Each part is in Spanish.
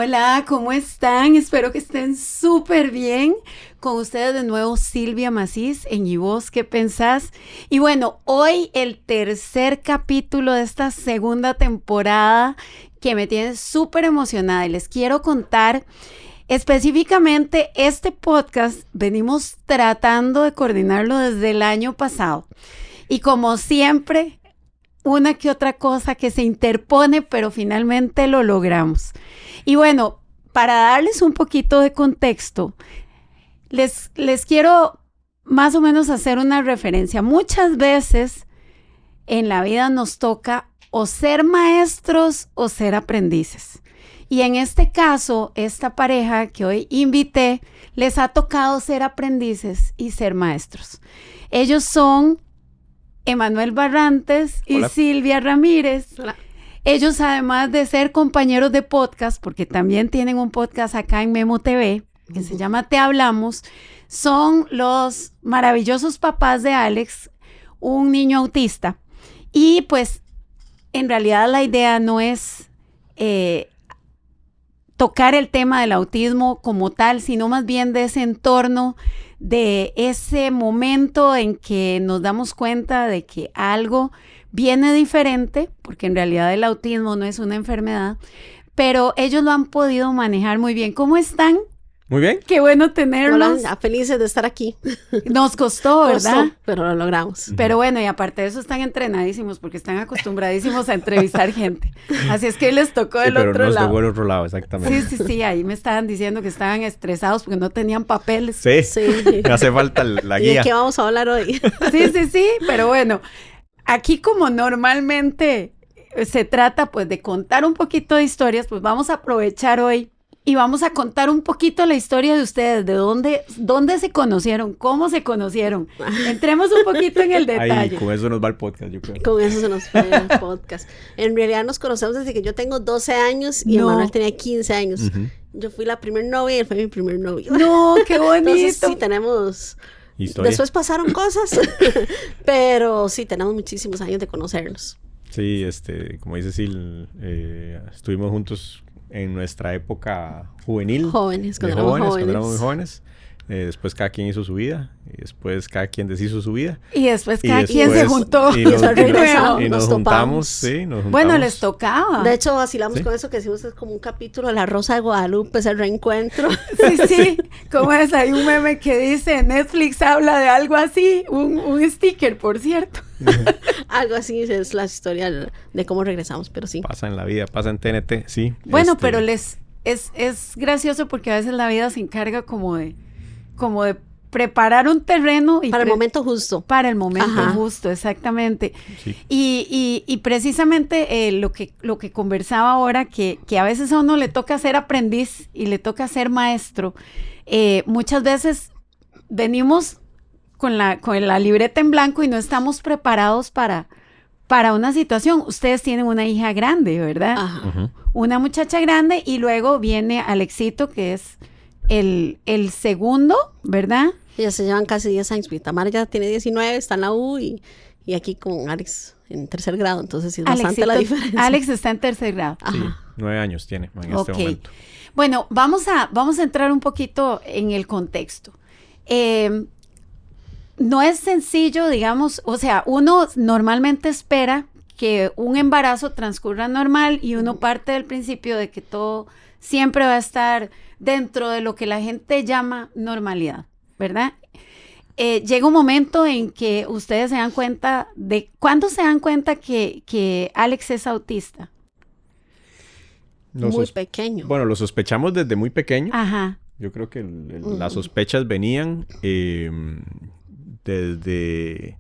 Hola, ¿cómo están? Espero que estén súper bien. Con ustedes de nuevo Silvia Macís en ¿Y vos qué pensás? Y bueno, hoy el tercer capítulo de esta segunda temporada que me tiene súper emocionada y les quiero contar específicamente este podcast. Venimos tratando de coordinarlo desde el año pasado y como siempre, una que otra cosa que se interpone, pero finalmente lo logramos. Y bueno, para darles un poquito de contexto, les quiero más o menos hacer una referencia. Muchas veces en la vida nos toca o ser maestros o ser aprendices. Y en este caso, esta pareja que hoy invité, les ha tocado ser aprendices y ser maestros. Ellos son Emanuel Barrantes y Hola. Silvia Ramírez. Hola. Ellos, además de ser compañeros de podcast, porque también tienen un podcast acá en Memo TV, que se llama Te Hablamos, son los maravillosos papás de Alex, un niño autista. Y pues, en realidad la idea no es tocar el tema del autismo como tal, sino más bien de ese entorno, de ese momento en que nos damos cuenta de que algo viene diferente, porque en realidad el autismo no es una enfermedad, pero ellos lo han podido manejar muy bien. ¿Cómo están? Muy bien. Qué bueno tenerlos. Hola, felices de estar aquí. Nos costó, ¿verdad? Costó, pero lo logramos. Pero bueno, y aparte de eso están entrenadísimos porque están acostumbradísimos a entrevistar gente. Así es que les tocó del pero otro nos lado. tocó el otro lado, exactamente. Sí, ahí me estaban diciendo que estaban estresados porque no tenían papeles. Sí, Sí. me hace falta la ¿Y de guía. qué vamos a hablar hoy? Sí, pero bueno, aquí como normalmente se trata pues de contar un poquito de historias, pues vamos a aprovechar hoy y vamos a contar un poquito la historia de ustedes, de dónde se conocieron, cómo se conocieron. Entremos un poquito en el detalle. Ahí, con eso nos va el podcast, yo creo. Con eso se nos fue el podcast. En realidad nos conocemos desde que yo tengo 12 años y No. Emanuel tenía 15 años. Ujú. Yo fui la primer novia y él fue mi primer novio. No, qué bonito. Entonces sí tenemos... Historia. Después pasaron cosas, pero sí tenemos muchísimos años de conocernos. Sí, como dice Sil, estuvimos juntos en nuestra época juvenil. Jóvenes, de cuando éramos cuando jóvenes. éramos muy jóvenes. Después cada quien hizo su vida. Y después cada quien deshizo su vida. Y después Y cada quien se después- juntó. Y nos- nos, regresamos, y nos nos juntamos. topamos. Sí, nos juntamos. Bueno, les tocaba. De hecho, vacilamos Sí. con eso que decimos que es como un capítulo de La Rosa de Guadalupe, es el reencuentro. Sí, ¿cómo es? Hay un meme que dice, Netflix habla de algo así, un sticker, por cierto. Algo así es la historia de cómo regresamos, pero sí. Pasa en la vida, pasa en TNT, sí. Bueno, pero es gracioso porque a veces la vida se encarga como de preparar un terreno y Para el momento justo. para el momento Ajá. justo, exactamente. Sí. Y precisamente lo que conversaba ahora, que a veces a uno le toca ser aprendiz y le toca ser maestro, muchas veces venimos con la libreta en blanco y no estamos preparados para una situación. Ustedes tienen una hija grande, ¿verdad? Ajá. Ujú. Una muchacha grande y luego viene Alexito, que es el segundo, ¿verdad? Ya se llevan casi 10 años. Mi Tamara ya tiene 19, está en la U y aquí con Alex en tercer grado. Entonces sí es bastante la diferencia. Alex está en tercer grado. Sí, Ajá. 9 años tiene en este Ok. momento. Bueno, vamos a entrar un poquito en el contexto. No es sencillo, digamos, o sea, uno normalmente espera que un embarazo transcurra normal y uno parte del principio de que todo siempre va a estar dentro de lo que la gente llama normalidad, ¿verdad? Llega un momento en que ustedes se dan cuenta de... ¿Cuándo se dan cuenta que Alex es autista? Lo Muy sos- pequeño. Bueno, lo sospechamos desde muy pequeño. Ajá. Yo creo que las sospechas venían desde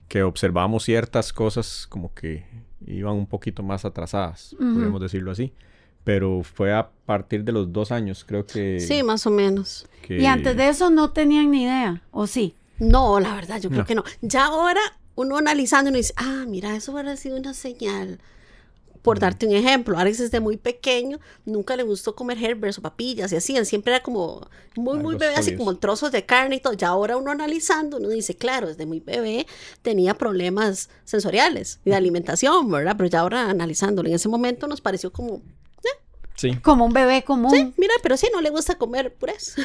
que observamos ciertas cosas como que iban un poquito más atrasadas, Ujú. podríamos decirlo así. Pero fue a partir de los 2 años, creo que... Sí, más o menos. que- Y antes de eso no tenían ni idea, ¿o sí? No, la verdad, yo creo No. que no. Ya ahora, uno analizando, uno dice, mira, eso hubiera sido una señal. Por darte un ejemplo, Alex desde muy pequeño nunca le gustó comer Herbers o papillas y así, él siempre era como muy Algo bebé, así sólido. como trozos de carne y todo. Ya ahora uno analizando, uno dice, claro, desde muy bebé tenía problemas sensoriales y de alimentación, ¿verdad? Pero ya ahora analizándolo, en ese momento nos pareció como, Sí. Como un bebé común. Sí, mira, pero sí, no le gusta comer purés.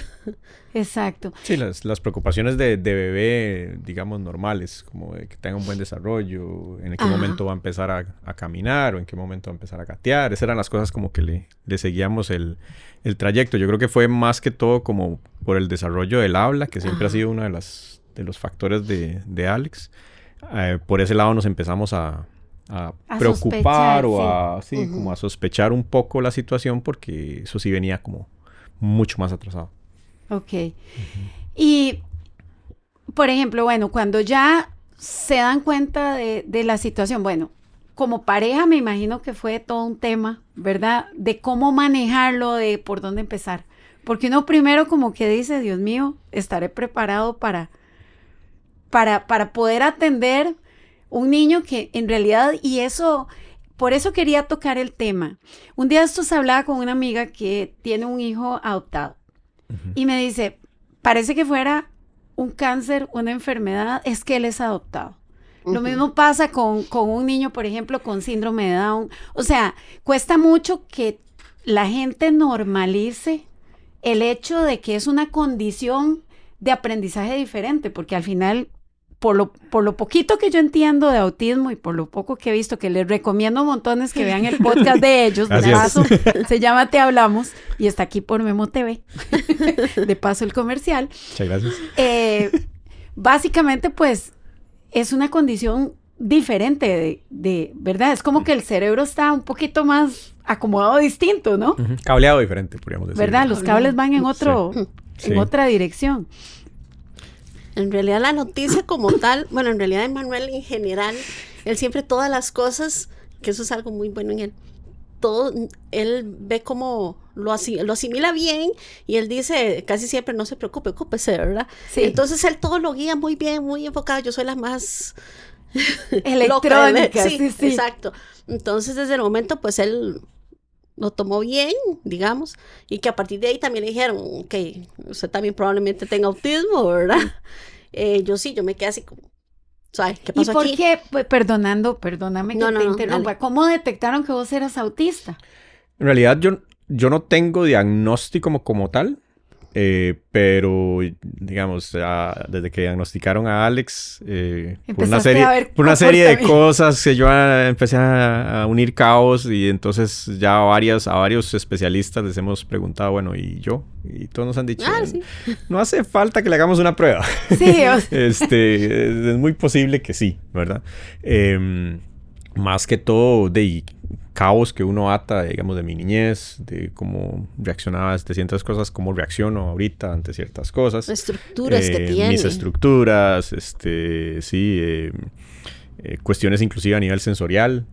Exacto. Sí, las preocupaciones de bebé, digamos, normales, como de que tenga un buen desarrollo, en qué Ajá. momento va a empezar a caminar o en qué momento va a empezar a gatear. Esas eran las cosas como que le seguíamos el trayecto. Yo creo que fue más que todo como por el desarrollo del habla, que siempre ha sido uno de los factores de Alex. Por ese lado nos empezamos a preocupar sospechar, o sí. como a sospechar un poco la situación, porque eso sí venía como mucho más atrasado. Ok. Y, por ejemplo, bueno, cuando ya se dan cuenta de la situación, bueno, como pareja me imagino que fue todo un tema, ¿verdad? De cómo manejarlo, de por dónde empezar. Porque uno primero como que dice, Dios mío, estaré preparado para poder atender un niño que en realidad, y eso, por eso quería tocar el tema. Un día estos hablaba con una amiga que tiene un hijo adoptado. Y me dice, parece que fuera un cáncer, una enfermedad, es que él es adoptado. Lo mismo pasa con un niño, por ejemplo, con síndrome de Down. O sea, cuesta mucho que la gente normalice el hecho de que es una condición de aprendizaje diferente, porque al final, por lo poquito que yo entiendo de autismo y por lo poco que he visto, que les recomiendo montones que vean el podcast de ellos, de paso, se llama Te Hablamos y está aquí por Memo TV, de paso el comercial. Muchas gracias. Básicamente, pues, es una condición diferente de ¿verdad? Es como que el cerebro está un poquito más acomodado distinto, ¿no? Cableado diferente, podríamos decir. ¿Verdad? Los cables van en otra dirección. En realidad la noticia como tal, bueno, en realidad Emmanuel en general, él siempre todas las cosas, que eso es algo muy bueno en él, todo, él ve como lo asimila bien y él dice casi siempre no se preocupe, ocúpese, ¿verdad? Sí. Entonces él todo lo guía muy bien, muy enfocado. Yo soy la más electrónica, sí, sí. Exacto. Entonces desde el momento pues él lo tomó bien, digamos, y que a partir de ahí también le dijeron que usted también probablemente tenga autismo, ¿verdad? Yo me quedé así como, ¿sabes qué pasó ¿Y por aquí? qué? Pues, perdóname que te interrumpa. Dale. ¿Cómo detectaron que vos eras autista? En realidad yo no tengo diagnóstico como tal, pero digamos, desde que diagnosticaron a Alex, por una serie de cosas que yo empecé a unir cabos y entonces ya a varios especialistas les hemos preguntado, bueno, ¿y yo? Y todos nos han dicho, Sí. no hace falta que le hagamos una prueba. Sí, es muy posible que sí, ¿verdad? Más que todo de cabos que uno ata, digamos, de mi niñez, de cómo reaccionaba ante ciertas cosas, cómo reacciono ahorita ante ciertas cosas. Estructuras que tiene. Mis estructuras, cuestiones inclusive a nivel sensorial,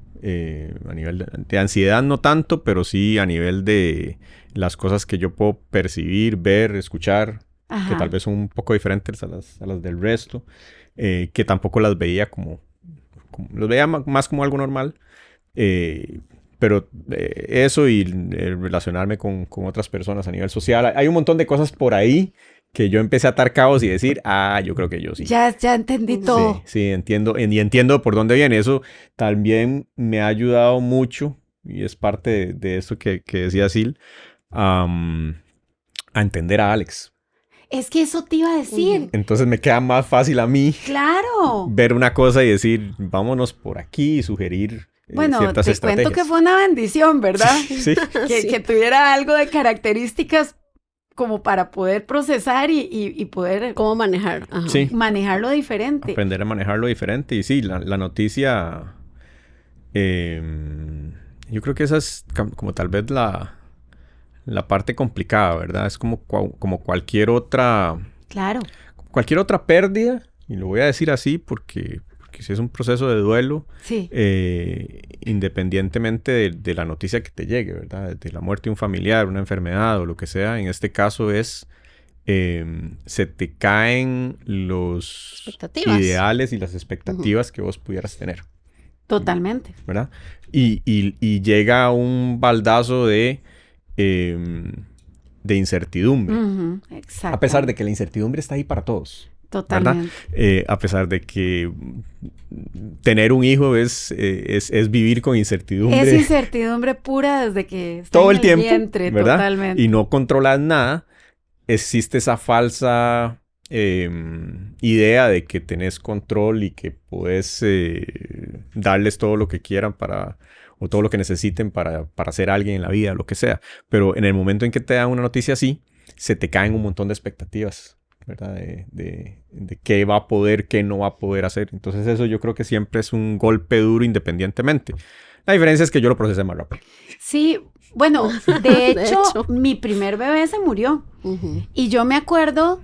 a nivel de ansiedad no tanto, pero sí a nivel de las cosas que yo puedo percibir, ver, escuchar, Ajá. que tal vez son un poco diferentes a las del resto, que tampoco las veía los veía más como algo normal. Pero eso y relacionarme con otras personas a nivel social. Hay un montón de cosas por ahí que yo empecé a atar cabos y decir, yo creo que yo sí. Ya entendí todo. Sí, entiendo. Y entiendo por dónde viene. Eso también me ha ayudado mucho, y es parte de esto que decía Sil, a entender a Alex. Es que eso te iba a decir. Entonces me queda más fácil a mí Claro. ver una cosa y decir, vámonos por aquí y sugerir bueno, ciertas estrategias. Cuento que fue una bendición, ¿verdad? Sí. Que tuviera algo de características como para poder procesar y poder... ¿Cómo manejar? Ajá. Sí. Manejarlo diferente. Aprender a manejarlo diferente. Y sí, la noticia... yo creo que esa es como tal vez la parte complicada, ¿verdad? Es como cualquier otra... Claro. Cualquier otra pérdida, y lo voy a decir así porque si es un proceso de duelo, sí. Independientemente de la noticia que te llegue, ¿verdad? De la muerte de un familiar, una enfermedad o lo que sea, en este caso es, se te caen los ideales y las expectativas que vos pudieras tener. Totalmente. ¿Verdad? Y llega un baldazo de incertidumbre. Exacto. A pesar de que la incertidumbre está ahí para todos. Totalmente. A pesar de que tener un hijo es vivir con incertidumbre. Es incertidumbre pura desde que está todo en el tiempo, vientre, ¿verdad? totalmente. Y no controlas nada. Existe esa falsa idea de que tenés control y que puedes darles todo lo que quieran o todo lo que necesiten para ser alguien en la vida, lo que sea. Pero en el momento en que te dan una noticia así, se te caen un montón de expectativas, ¿verdad? De qué va a poder, qué no va a poder hacer. Entonces eso yo creo que siempre es un golpe duro independientemente. La diferencia es que yo lo procesé más rápido. Sí, bueno, de hecho, mi primer bebé se murió. Y yo me acuerdo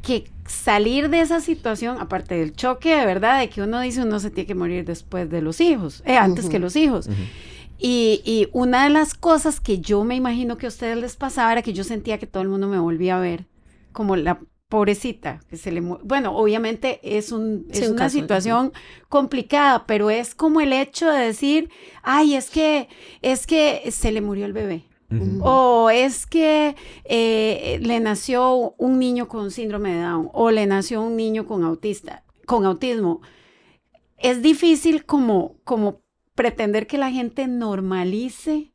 que salir de esa situación, aparte del choque de verdad, de que uno dice uno se tiene que morir después de los hijos, antes que los hijos. Y una de las cosas que yo me imagino que a ustedes les pasaba era que yo sentía que todo el mundo me volvía a ver como la pobrecita, que se le bueno, obviamente es una situación complicada, pero es como el hecho de decir, ay, es que se le murió el bebé. O es que le nació un niño con síndrome de Down, o le nació un niño con autismo. Es difícil como pretender que la gente normalice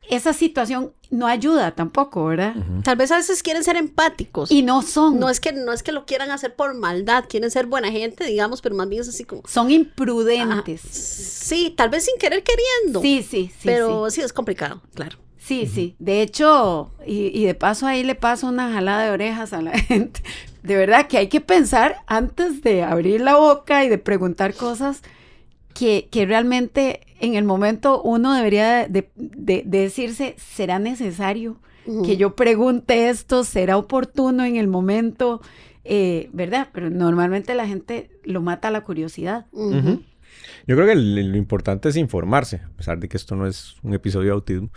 esa situación. No ayuda tampoco, ¿verdad? Tal vez a veces quieren ser empáticos. Y no son. No es que lo quieran hacer por maldad, quieren ser buena gente, digamos, pero más bien es así como... Son imprudentes. Sí, tal vez sin querer queriendo. Sí. Pero sí es complicado, claro. Sí. De hecho, y de paso ahí le paso una jalada de orejas a la gente. De verdad que hay que pensar antes de abrir la boca y de preguntar cosas que realmente en el momento uno debería de decirse, ¿será necesario que yo pregunte esto? ¿Será oportuno en el momento? ¿Verdad? Pero normalmente la gente lo mata la curiosidad. Yo creo que lo importante es informarse, a pesar de que esto no es un episodio de autismo.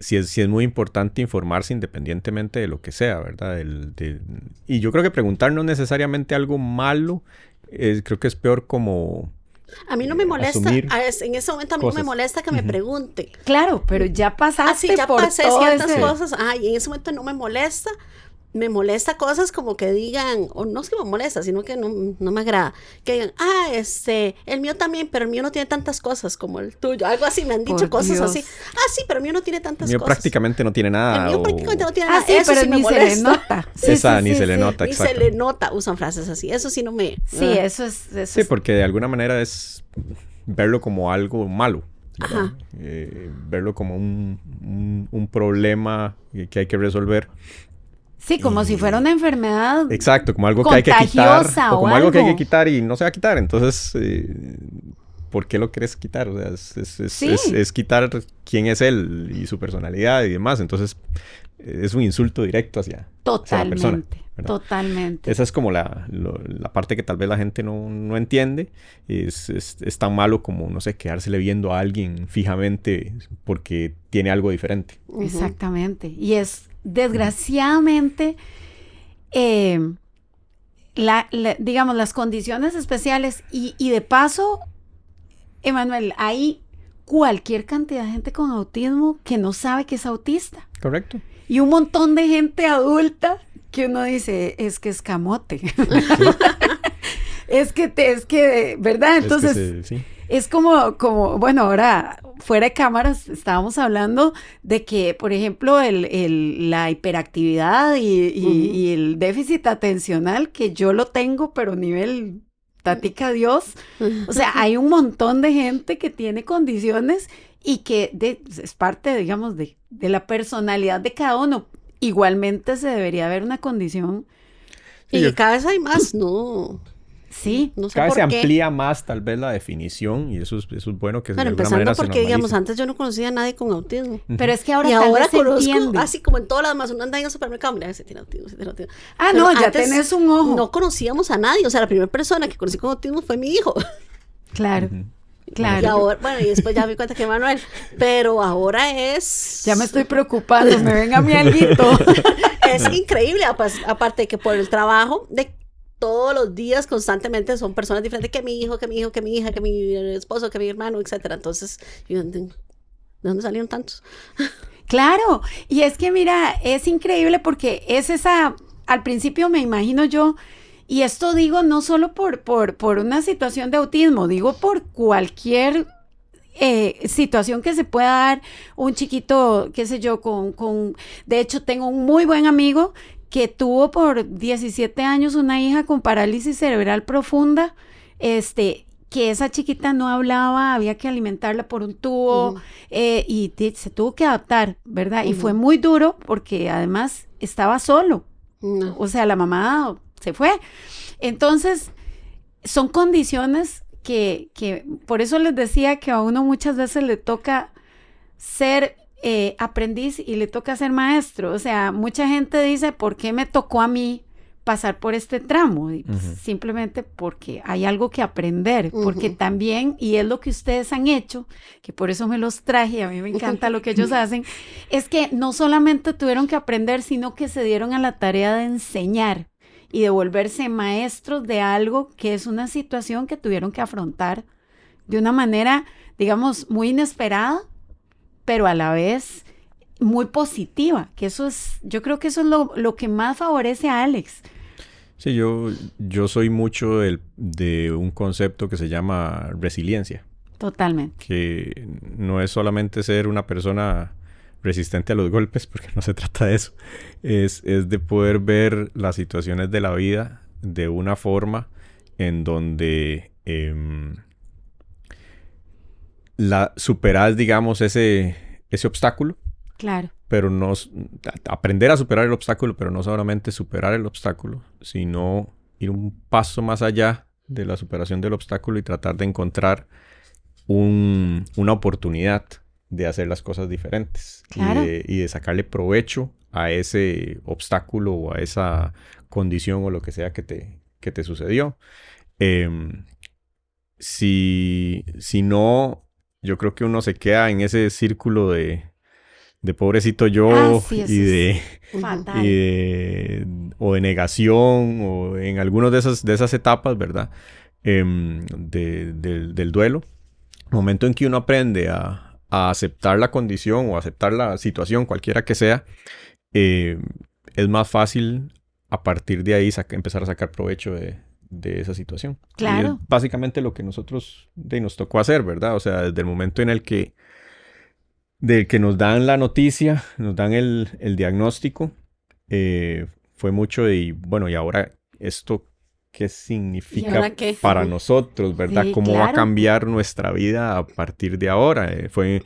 Sí es muy importante informarse independientemente de lo que sea, ¿verdad? Y yo creo que preguntar no es necesariamente algo malo. Creo que es peor como... A mí no me molesta, en ese momento a mí no me molesta que me pregunte. Claro, pero ya pasaste ya por pasé todo ciertas cosas, y en ese momento no me molesta. Me molesta cosas como que digan, o no es que me molesta, sino que no me agrada, que digan, el mío también, pero el mío no tiene tantas cosas como el tuyo, algo así, me han dicho cosas así. Sí, pero el mío no tiene tantas cosas. El mío prácticamente no tiene nada. El mío prácticamente no tiene nada. Sí, eso pero sí ni me molesta. se le nota. Ni se le nota, exacto. Ni se le nota, usan frases así, eso sí no me... Sí, eso es... Sí, porque de alguna manera es verlo como algo malo. Verlo como un problema que hay que resolver. Sí, como si fuera una enfermedad. Exacto, como algo que hay que quitar. O como algo que hay que quitar y no se va a quitar. Entonces, ¿por qué lo quieres quitar? O sea, es quitar quién es él y su personalidad y demás. Entonces, es un insulto directo hacia la persona. Totalmente. Esa es como la parte que tal vez la gente no entiende. Es tan malo como, no sé, quedársele viendo a alguien fijamente porque tiene algo diferente. Exactamente. Y es, desgraciadamente, digamos, las condiciones especiales y de paso, Emanuel, hay cualquier cantidad de gente con autismo que no sabe que es autista. Correcto. Y un montón de gente adulta que uno dice, es que es camote. es que, ¿verdad? Entonces, es como, bueno, ahora, fuera de cámaras, estábamos hablando de que, por ejemplo, la hiperactividad y el déficit atencional, que yo lo tengo, pero nivel tatica Dios. O sea, hay un montón de gente que tiene condiciones y que es parte, digamos, de la personalidad de cada uno. Igualmente se debería ver una condición. Y cada vez hay más, ¿no? Sí. No sé cada vez por se qué. amplía más tal vez la definición y eso es bueno que de alguna empezando manera porque, se normalice. digamos, antes yo no conocía a nadie con autismo. Pero es que ahora y tal ahora vez se conozco, entiende. así como en todas las demás, uno anda en el supermercado, mira, ese tiene autismo. Ah, pero no, ya tenés un ojo. No conocíamos a nadie, o sea, la primera persona que conocí con autismo fue mi hijo. Claro. Claro. Y ahora, bueno, y después ya me di cuenta que Manuel, pero ahora es... Ya me estoy preocupando, me ven a mi alguito. Es increíble, aparte de que por el trabajo, de todos los días constantemente son personas diferentes, que mi hijo, que mi hija, que mi esposo, que mi hermano, etcétera. Entonces, ¿de dónde salieron tantos? Claro, y es que mira, es increíble porque es esa, al principio me imagino yo, Y esto digo no solo por una situación de autismo, digo por cualquier situación que se pueda dar un chiquito, qué sé yo, de hecho tengo un muy buen amigo que tuvo por 17 años una hija con parálisis cerebral profunda, que esa chiquita no hablaba, había que alimentarla por un tubo y se tuvo que adaptar, ¿verdad? Y fue muy duro porque además estaba solo, o sea, la mamá se fue. Entonces, son condiciones que por eso les decía que a uno muchas veces le toca ser aprendiz y le toca ser maestro. O sea, mucha gente dice, ¿por qué me tocó a mí pasar por este tramo? Y simplemente porque hay algo que aprender, porque también, y es lo que ustedes han hecho, que por eso me los traje, a mí me encanta lo que ellos hacen, es que no solamente tuvieron que aprender, sino que se dieron a la tarea de enseñar y de volverse maestros de algo que es una situación que tuvieron que afrontar de una manera, digamos, muy inesperada, pero a la vez muy positiva, que eso es, yo creo que eso es lo que más favorece a Alex. Sí, yo soy mucho de un concepto que se llama resiliencia. Totalmente. Que no es solamente ser una persona resistente a los golpes, porque no se trata de eso. Es de poder ver las situaciones de la vida de una forma en donde superas, digamos, ese obstáculo. Claro. Pero no aprender a superar el obstáculo, pero no solamente superar el obstáculo, sino ir un paso más allá de la superación del obstáculo y tratar de encontrar una oportunidad de hacer las cosas diferentes. Claro. Y de sacarle provecho a ese obstáculo o a esa condición o lo que sea que te sucedió. Si no, yo creo que uno se queda en ese círculo de pobrecito yo o de negación o en algunas de esas etapas, ¿verdad? Del duelo. Momento en que uno aprende a aceptar la condición o aceptar la situación, cualquiera que sea, es más fácil a partir de ahí empezar a sacar provecho de esa situación. Claro. Y es básicamente lo que nosotros nos tocó hacer, ¿verdad? O sea, desde el momento en el que nos dan la noticia, nos dan el diagnóstico, fue mucho de, bueno, ¿y ahora esto qué significa para nosotros, verdad? Sí, ¿Cómo va a cambiar nuestra vida a partir de ahora? Fue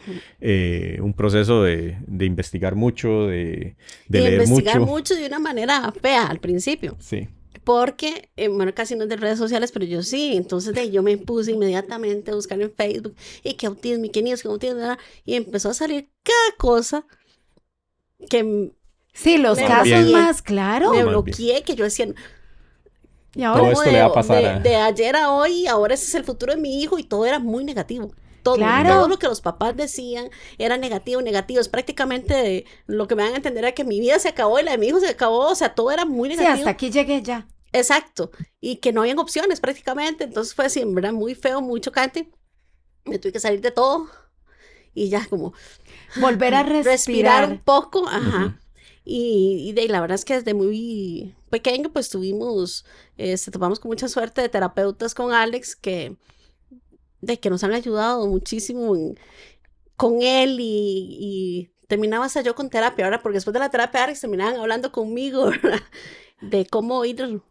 un proceso de investigar mucho, de leer mucho. Investigar mucho de una manera fea al principio. Sí. Porque, bueno, casi no es de redes sociales, pero yo sí. Entonces, yo me puse inmediatamente a buscar en Facebook y que autismo, y que niños, que autismo, y empezó a salir cada cosa que... Sí, los casos más, claro. Me bloqueé, que yo decía... Y ahora todo esto le va a pasar de ayer a hoy, ahora ese es el futuro de mi hijo, y todo era muy negativo. Todo lo que los papás decían era negativo. Es prácticamente lo que me van a entender es que mi vida se acabó y la de mi hijo se acabó. O sea, todo era muy negativo. Sí, hasta aquí llegué ya. Exacto. Y que no habían opciones prácticamente. Entonces fue así, en verdad, muy feo, muy chocante. Me tuve que salir de todo y ya como... volver a respirar un poco. Ajá. Y la verdad es que desde muy pequeño pues topamos con mucha suerte de terapeutas con Alex que nos han ayudado muchísimo con él y terminaba hasta yo con terapia, ¿verdad? Porque después de la terapia Alex terminaban hablando conmigo, ¿verdad? De cómo ir el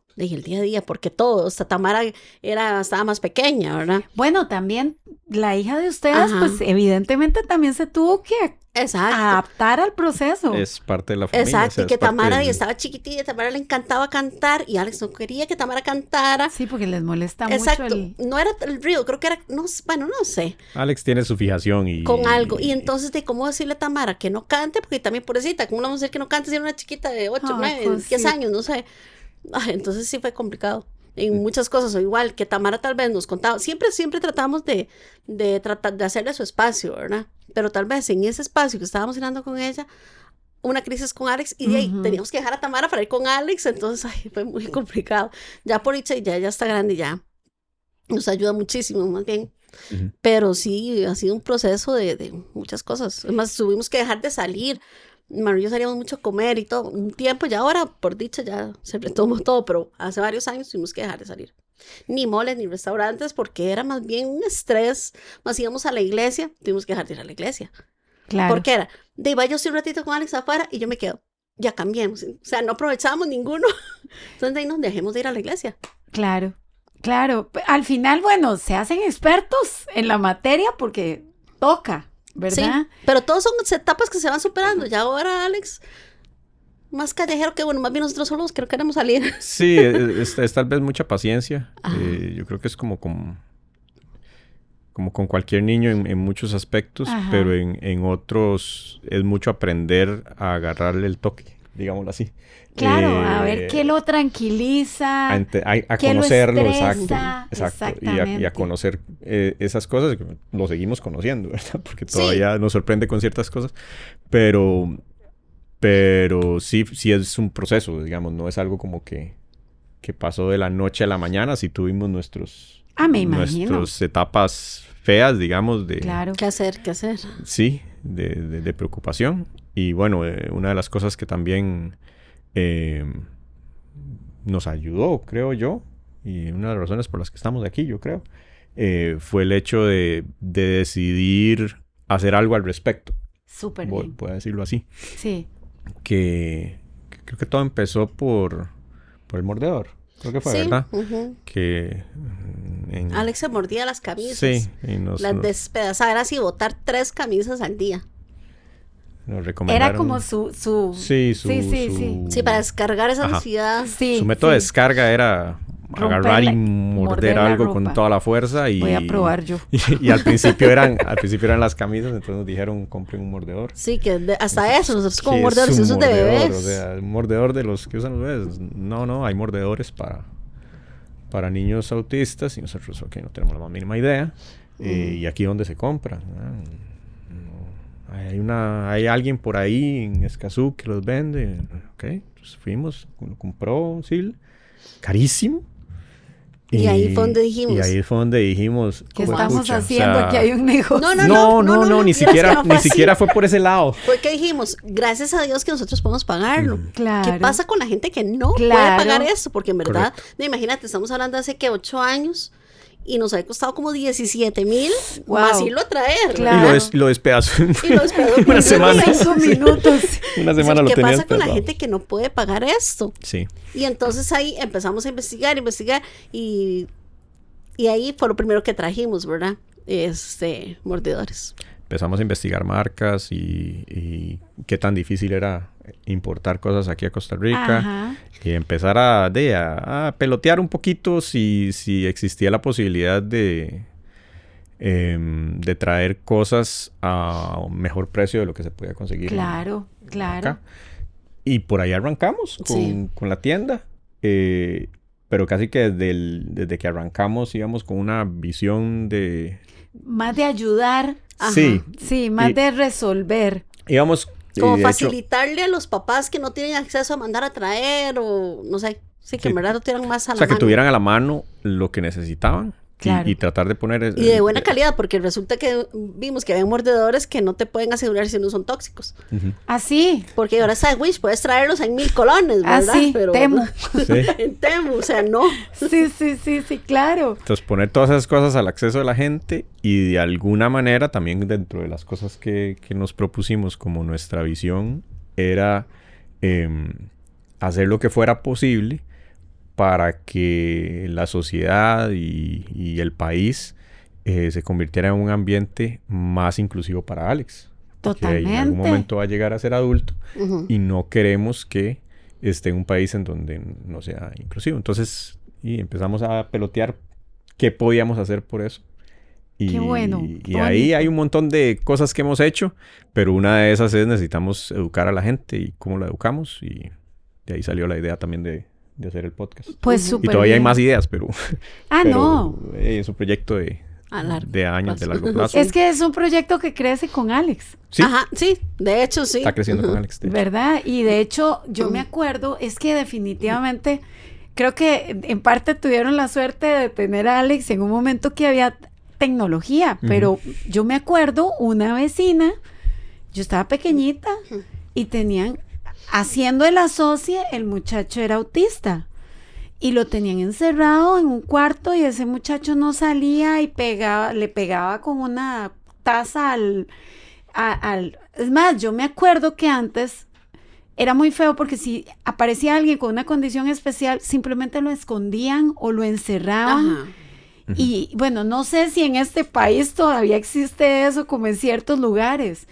día a día, porque hasta Tamara estaba más pequeña, ¿verdad? Bueno, también la hija de ustedes, pues evidentemente también se tuvo que adaptar al proceso. Es parte de la familia. Exacto, o sea, y que Tamara estaba chiquitita, a Tamara le encantaba cantar y Alex no quería que Tamara cantara. Sí, porque les molesta mucho el... No era el ruido, creo que era, no sé. Alex tiene su fijación con algo, y entonces de cómo decirle a Tamara que no cante, porque también pobrecita, ¿cómo le vamos a decir que no cante si era una chiquita de 8, 9, 10 años, no sé? Entonces sí fue complicado. En muchas cosas, o igual que Tamara tal vez nos contaba, siempre tratamos de tratar de hacerle su espacio, ¿verdad? Pero tal vez en ese espacio que estábamos cenando con ella, una crisis con Alex, y de ahí teníamos que dejar a Tamara para ir con Alex, entonces fue muy complicado. Ya por dicha, ya está grande y ya nos ayuda muchísimo, más bien. Pero sí, ha sido un proceso de muchas cosas. Además, tuvimos que dejar de salir Mario y yo salíamos mucho a comer y todo, un tiempo, ya ahora, por dicha, ya se retomó todo, pero hace varios años tuvimos que dejar de salir. Ni moles, ni restaurantes, porque era más bien un estrés, más íbamos a la iglesia, tuvimos que dejar de ir a la iglesia. Claro. Porque era, de iba yo estoy un ratito con Alex afuera y yo me quedo, ya cambiemos, o sea, no aprovechábamos ninguno, entonces de ahí nos dejemos de ir a la iglesia. Claro, claro, al final, bueno, se hacen expertos en la materia porque toca, ¿verdad? Sí, pero todos son etapas que se van superando. Ya ahora, Alex, más callejero que, bueno, más bien nosotros solos que no queremos salir. Sí, es tal vez mucha paciencia. Yo creo que es como con cualquier niño en muchos aspectos, Ajá. pero en otros es mucho aprender a agarrarle el toque, digámoslo así. Claro, a ver qué lo tranquiliza, a qué conocerlo, lo exacto. estresa, Y a conocer esas cosas, que lo seguimos conociendo, ¿verdad? Porque todavía nos sorprende con ciertas cosas, pero sí es un proceso, digamos, no es algo como que pasó de la noche a la mañana, si tuvimos nuestras etapas feas, digamos, de... Claro. ¿Qué hacer? Sí, de preocupación. Y bueno, una de las cosas que también nos ayudó, creo yo, y una de las razones por las que estamos aquí, yo creo, fue el hecho de decidir hacer algo al respecto. Súper bien. Puedo decirlo así. Sí. Que creo que todo empezó por el mordedor. Creo que fue, sí, ¿verdad? Uh-huh. Que Alex se mordía las camisas. Sí. Las despedazaba. Era así, botar 3 camisas al día. Nos recomendaron... Era como su... Sí, Sí, para descargar esa ansiedad. Sí, su método de descarga era agarrar y morder algo con toda la fuerza. Y, voy a probar yo. Y al principio eran las camisas, entonces nos dijeron, compren un mordedor. Sí, que hasta eso, nosotros como mordedores, esos de bebés. O sea, un mordedor de los que usan los bebés. No, hay mordedores para niños autistas y nosotros, ok, no tenemos la más mínima idea. Y aquí donde se compran. Hay alguien por ahí en Escazú que los vende. Ok, entonces fuimos, lo compró Sil, carísimo. Y ahí fue donde dijimos... ¿Qué estamos haciendo? Aquí hay un negocio. No, ni siquiera fue por ese lado. Fue que dijimos, gracias a Dios que nosotros podemos pagarlo. Claro. ¿Qué pasa con la gente que no puede pagar eso? Porque en verdad, imagínate, estamos hablando de hace, 8 años... Y nos había costado como 17,000 más irlo a traer. Claro. Y lo despedazó. Una semana. 5 minutos. Una semana lo ¿Qué tenía pasa con la despedazado? gente que no puede pagar esto? Sí. Y entonces ahí empezamos a investigar. Y ahí fue lo primero que trajimos, ¿verdad? Mordedores. Empezamos a investigar marcas y qué tan difícil era importar cosas aquí a Costa Rica. Ajá. Y empezar a pelotear un poquito si existía la posibilidad de traer cosas a un mejor precio de lo que se podía conseguir. Claro. Acá. Y por ahí arrancamos con la tienda. Pero casi que desde que arrancamos íbamos con una visión de... Más de ayudar. Ajá. Sí, más de resolver. Íbamos... Como facilitarle a los papás que no tienen acceso a mandar a traer o no sé. Sí, que en verdad no tuvieran más a la mano. O sea, que tuvieran a la mano lo que necesitaban. Claro. Y tratar de poner... Y de buena calidad, porque resulta que vimos que había mordedores que no te pueden asegurar si no son tóxicos. Uh-huh. Así. Porque ahora está Wish, puedes traerlos en 1,000 colones, ¿verdad? Así, pero Temu. Sí. En Temu, o sea, no. Sí, claro. Entonces, poner todas esas cosas al acceso de la gente y de alguna manera también dentro de las cosas que nos propusimos como nuestra visión era hacer lo que fuera posible para que la sociedad y el país se convirtiera en un ambiente más inclusivo para Alex. Totalmente. Que en algún momento va a llegar a ser adulto Uh-huh. y no queremos que esté en un país en donde no sea inclusivo. Entonces, empezamos a pelotear qué podíamos hacer por eso. Qué bueno. Y ahí hay un montón de cosas que hemos hecho, pero una de esas es necesitamos educar a la gente y cómo la educamos. Y de ahí salió la idea también de hacer el podcast. Pues súper Y todavía bien. hay más ideas, pero... no. Es un proyecto de años, de largo plazo. Es que es un proyecto que crece con Alex. ¿Sí? Ajá, sí, de hecho sí. Está creciendo con Alex. ¿Verdad? Y de hecho, yo me acuerdo, es que definitivamente, creo que en parte tuvieron la suerte de tener a Alex en un momento que había tecnología, pero yo me acuerdo una vecina, yo estaba pequeñita, y haciendo el asocie, el muchacho era autista. Y lo tenían encerrado en un cuarto y ese muchacho no salía y le pegaba con una taza Es más, yo me acuerdo que antes era muy feo porque si aparecía alguien con una condición especial, simplemente lo escondían o lo encerraban. Ajá. Y bueno, no sé si en este país todavía existe eso como en ciertos lugares,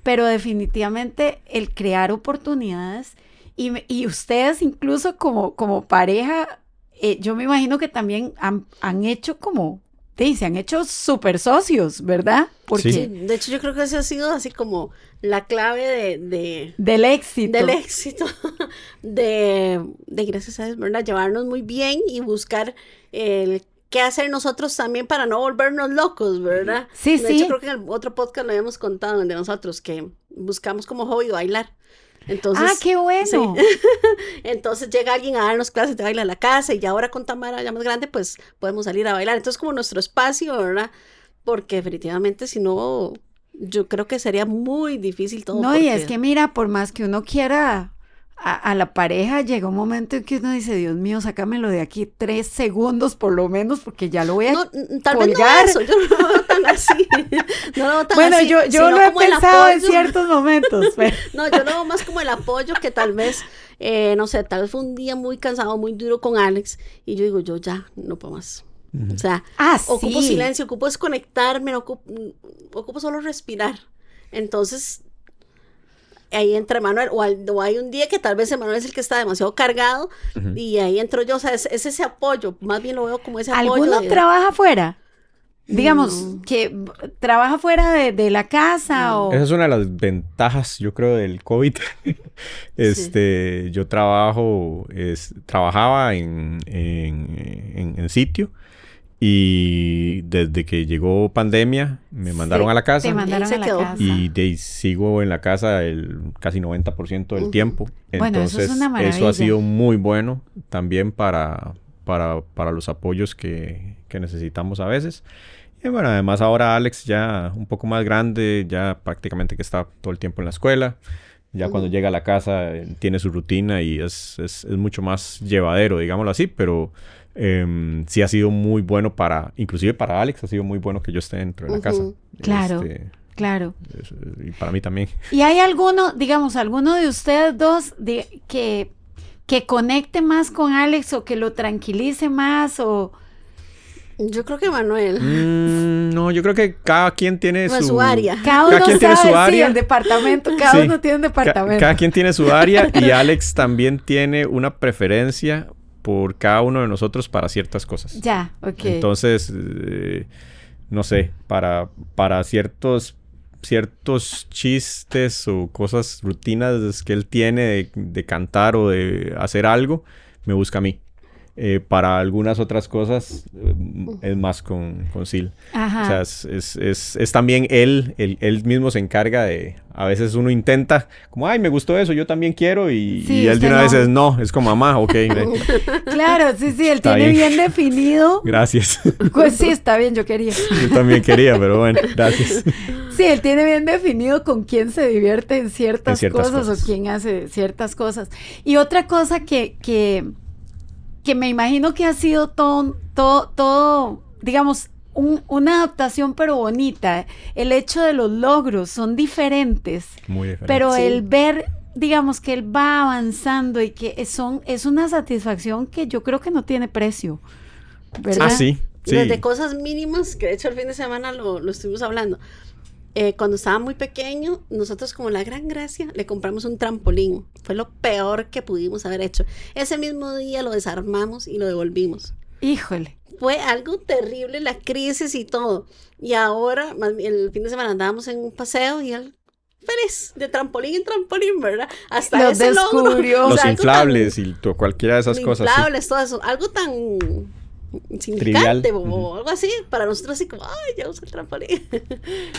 pero definitivamente el crear oportunidades y ustedes incluso como pareja, yo me imagino que también han hecho se han hecho súper socios, ¿verdad? Porque sí, de hecho yo creo que eso ha sido así como la clave del éxito. Del éxito, de gracias a Dios, ¿verdad? Llevarnos muy bien y buscar qué hacer nosotros también para no volvernos locos, ¿verdad? Sí, de hecho, creo que en el otro podcast lo habíamos contado de nosotros, que buscamos como hobby bailar. Entonces, qué bueno. Sí. Entonces llega alguien a darnos clases de baile a la casa y ya ahora con Tamara ya más grande, pues podemos salir a bailar. Entonces como nuestro espacio, ¿verdad? Porque definitivamente si no, yo creo que sería muy difícil todo. No, y es que mira, por más que uno quiera a la pareja, llega un momento en que uno dice, Dios mío, sácamelo de aquí 3 segundos por lo menos, porque ya lo voy a tal colgar. Vez no eso, yo no lo veo tan así. No lo veo tan bueno, así. Yo lo he pensado en ciertos momentos. Pero... No, yo lo veo más como el apoyo que tal vez, no sé, tal vez fue un día muy cansado, muy duro con Alex, y yo digo, yo ya, no puedo más. O sea, ocupo silencio, ocupo desconectarme, ocupo solo respirar. Entonces... ahí entra Emanuel, o hay un día que tal vez Emanuel es el que está demasiado cargado, y ahí entro yo, o sea, es ese apoyo, más bien lo veo como ese apoyo. ¿Alguno trabaja afuera? Digamos, que trabaja fuera de la casa o... Esa es una de las ventajas, yo creo, del COVID. Yo trabajaba en sitio. Y desde que llegó pandemia, me mandaron a la casa. Te mandaron a la casa. Y sigo en la casa casi 90% del tiempo. Bueno, entonces, eso es una maravilla. Eso ha sido muy bueno también para los apoyos que necesitamos a veces. Y bueno, además ahora Alex ya un poco más grande, ya prácticamente que está todo el tiempo en la escuela. Ya cuando llega a la casa tiene su rutina y es mucho más llevadero, digámoslo así, pero... sí ha sido muy bueno inclusive para Alex ha sido muy bueno que yo esté dentro de la casa. Claro, claro. Y para mí también. ¿Y hay alguno de ustedes dos que conecte más con Alex o que lo tranquilice más o...? Yo creo que Manuel. No, yo creo que cada quien tiene su área. Cada uno quien tiene su área. Sí, el departamento. Cada uno tiene un departamento. Cada quien tiene su área y Alex también tiene una preferencia por cada uno de nosotros para ciertas cosas. Ya, ok. Entonces, no sé, para ciertos chistes o cosas, rutinas que él tiene de cantar o de hacer algo, me busca a mí. Para algunas otras cosas es más con Sil. Ajá. O sea, es también él mismo se encarga de... A veces uno intenta, como, ay, me gustó eso, yo también quiero, y él de una vez es como, mamá, ok. Claro, sí, él tiene bien definido. Gracias. Pues sí, está bien, yo quería. Yo también quería, pero bueno, gracias. Sí, él tiene bien definido con quién se divierte en ciertas cosas o quién hace ciertas cosas. Y otra cosa que me imagino que ha sido todo, digamos, una adaptación pero bonita. El hecho de los logros son diferentes. Muy diferentes. Pero el ver, digamos, que él va avanzando y que es una satisfacción que yo creo que no tiene precio, ¿verdad? Sí. Desde cosas mínimas, que de hecho el fin de semana lo estuvimos hablando. Cuando estaba muy pequeño, nosotros como la gran gracia le compramos un trampolín. Fue lo peor que pudimos haber hecho. Ese mismo día lo desarmamos y lo devolvimos. Híjole. Fue algo terrible, la crisis y todo. Y ahora, el fin de semana andábamos en un paseo y él feliz, de trampolín en trampolín, ¿verdad? Hasta lo ese descubrió. Los inflables y cualquiera de esas cosas. Inflables, todo eso. Algo tan... insignificante o algo así, para nosotros así como, ay, ya uso el trampolín.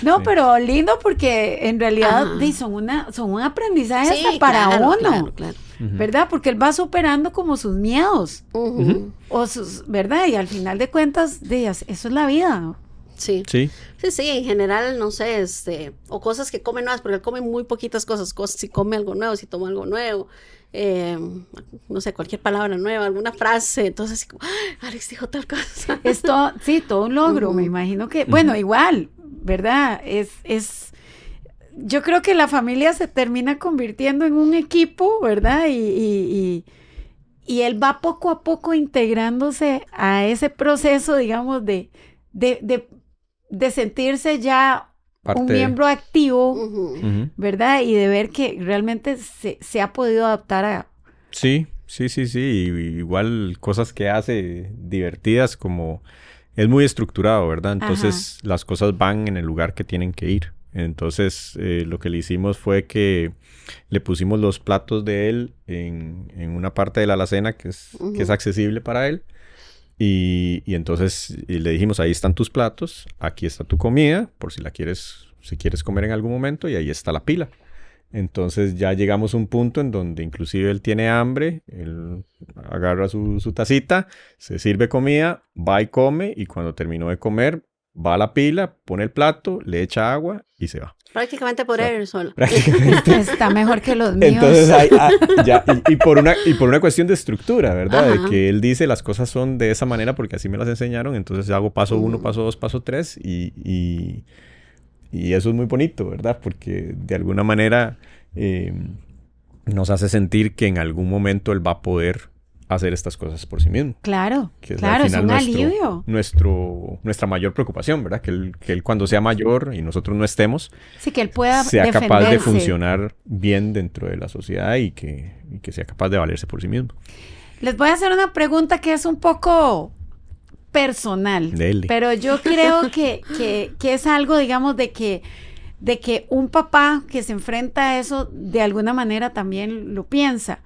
No, sí. Pero lindo porque en realidad son un aprendizaje hasta para uno, claro. ¿Verdad? Porque él va superando como sus miedos, o sus, ¿verdad? Y al final de cuentas, eso es la vida. Sí. Sí, en general, no sé, o cosas que come nuevas, porque él come muy poquitas cosas, si come algo nuevo, si toma algo nuevo, no sé, cualquier palabra nueva, alguna frase, entonces, como, Alex dijo tal cosa. Esto, sí, todo un logro, me imagino que, bueno, igual, ¿verdad? Yo creo que la familia se termina convirtiendo en un equipo, ¿verdad? Y él va poco a poco integrándose a ese proceso, digamos, de sentirse ya un miembro activo, ¿verdad? Y de ver que realmente se ha podido adaptar a... Sí. Igual cosas que hace divertidas, como es muy estructurado, ¿verdad? Entonces las cosas van en el lugar que tienen que ir. Entonces lo que le hicimos fue que le pusimos los platos de él en una parte de la alacena que es accesible para él. Y entonces le dijimos, ahí están tus platos, aquí está tu comida, por si quieres comer en algún momento, y ahí está la pila. Entonces ya llegamos a un punto en donde inclusive él tiene hambre, él agarra su tacita, se sirve comida, va y come, y cuando terminó de comer, va a la pila, pone el plato, le echa agua y se va. Prácticamente por él solo. Prácticamente. Está mejor que los míos. Entonces, y por una cuestión de estructura, ¿verdad? De que él dice las cosas son de esa manera porque así me las enseñaron, entonces hago paso 1, paso 2, paso 3 y eso es muy bonito, ¿verdad? Porque de alguna manera nos hace sentir que en algún momento él va a poder hacer estas cosas por sí mismo. Claro, es un alivio. Nuestra mayor preocupación, ¿verdad? Que él cuando sea mayor y nosotros no estemos, sí, que él pueda sea defenderse. Capaz de funcionar bien dentro de la sociedad y que sea capaz de valerse por sí mismo. Les voy a hacer una pregunta que es un poco personal, pero yo creo que es algo, digamos, de que un papá que se enfrenta a eso de alguna manera también lo piensa.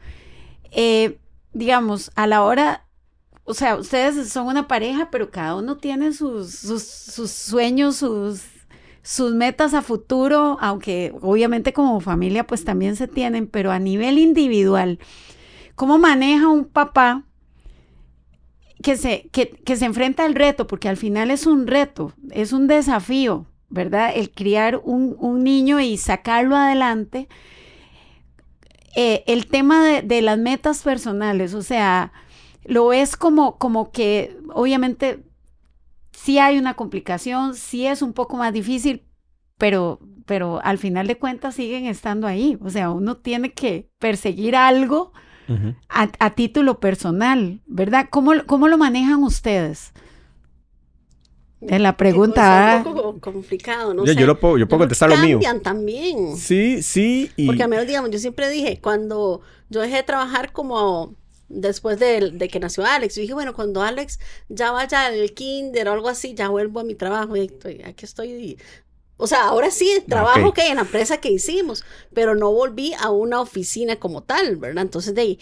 Digamos, a la hora, o sea, ustedes son una pareja, pero cada uno tiene sus sueños, sus metas a futuro, aunque obviamente como familia pues también se tienen, pero a nivel individual, ¿cómo maneja un papá que se enfrenta al reto? Porque al final es un reto, es un desafío, ¿verdad? El criar un niño y sacarlo adelante. El tema de las metas personales, o sea, lo ves como que obviamente sí hay una complicación, sí es un poco más difícil, pero al final de cuentas siguen estando ahí. O sea, uno tiene que perseguir algo a título personal, ¿verdad? ¿Cómo lo manejan ustedes? En la pregunta... Es un poco complicado, no sé. Yo puedo contestar lo mío. Cambian también. Sí. Porque a menos, digamos, yo siempre dije, cuando yo dejé de trabajar como después de que nació Alex, yo dije, bueno, cuando Alex ya vaya al kinder o algo así, ya vuelvo a mi trabajo. Y aquí estoy... O sea, ahora sí, trabajo que en la empresa que hicimos, pero no volví a una oficina como tal, ¿verdad? Entonces, de ahí,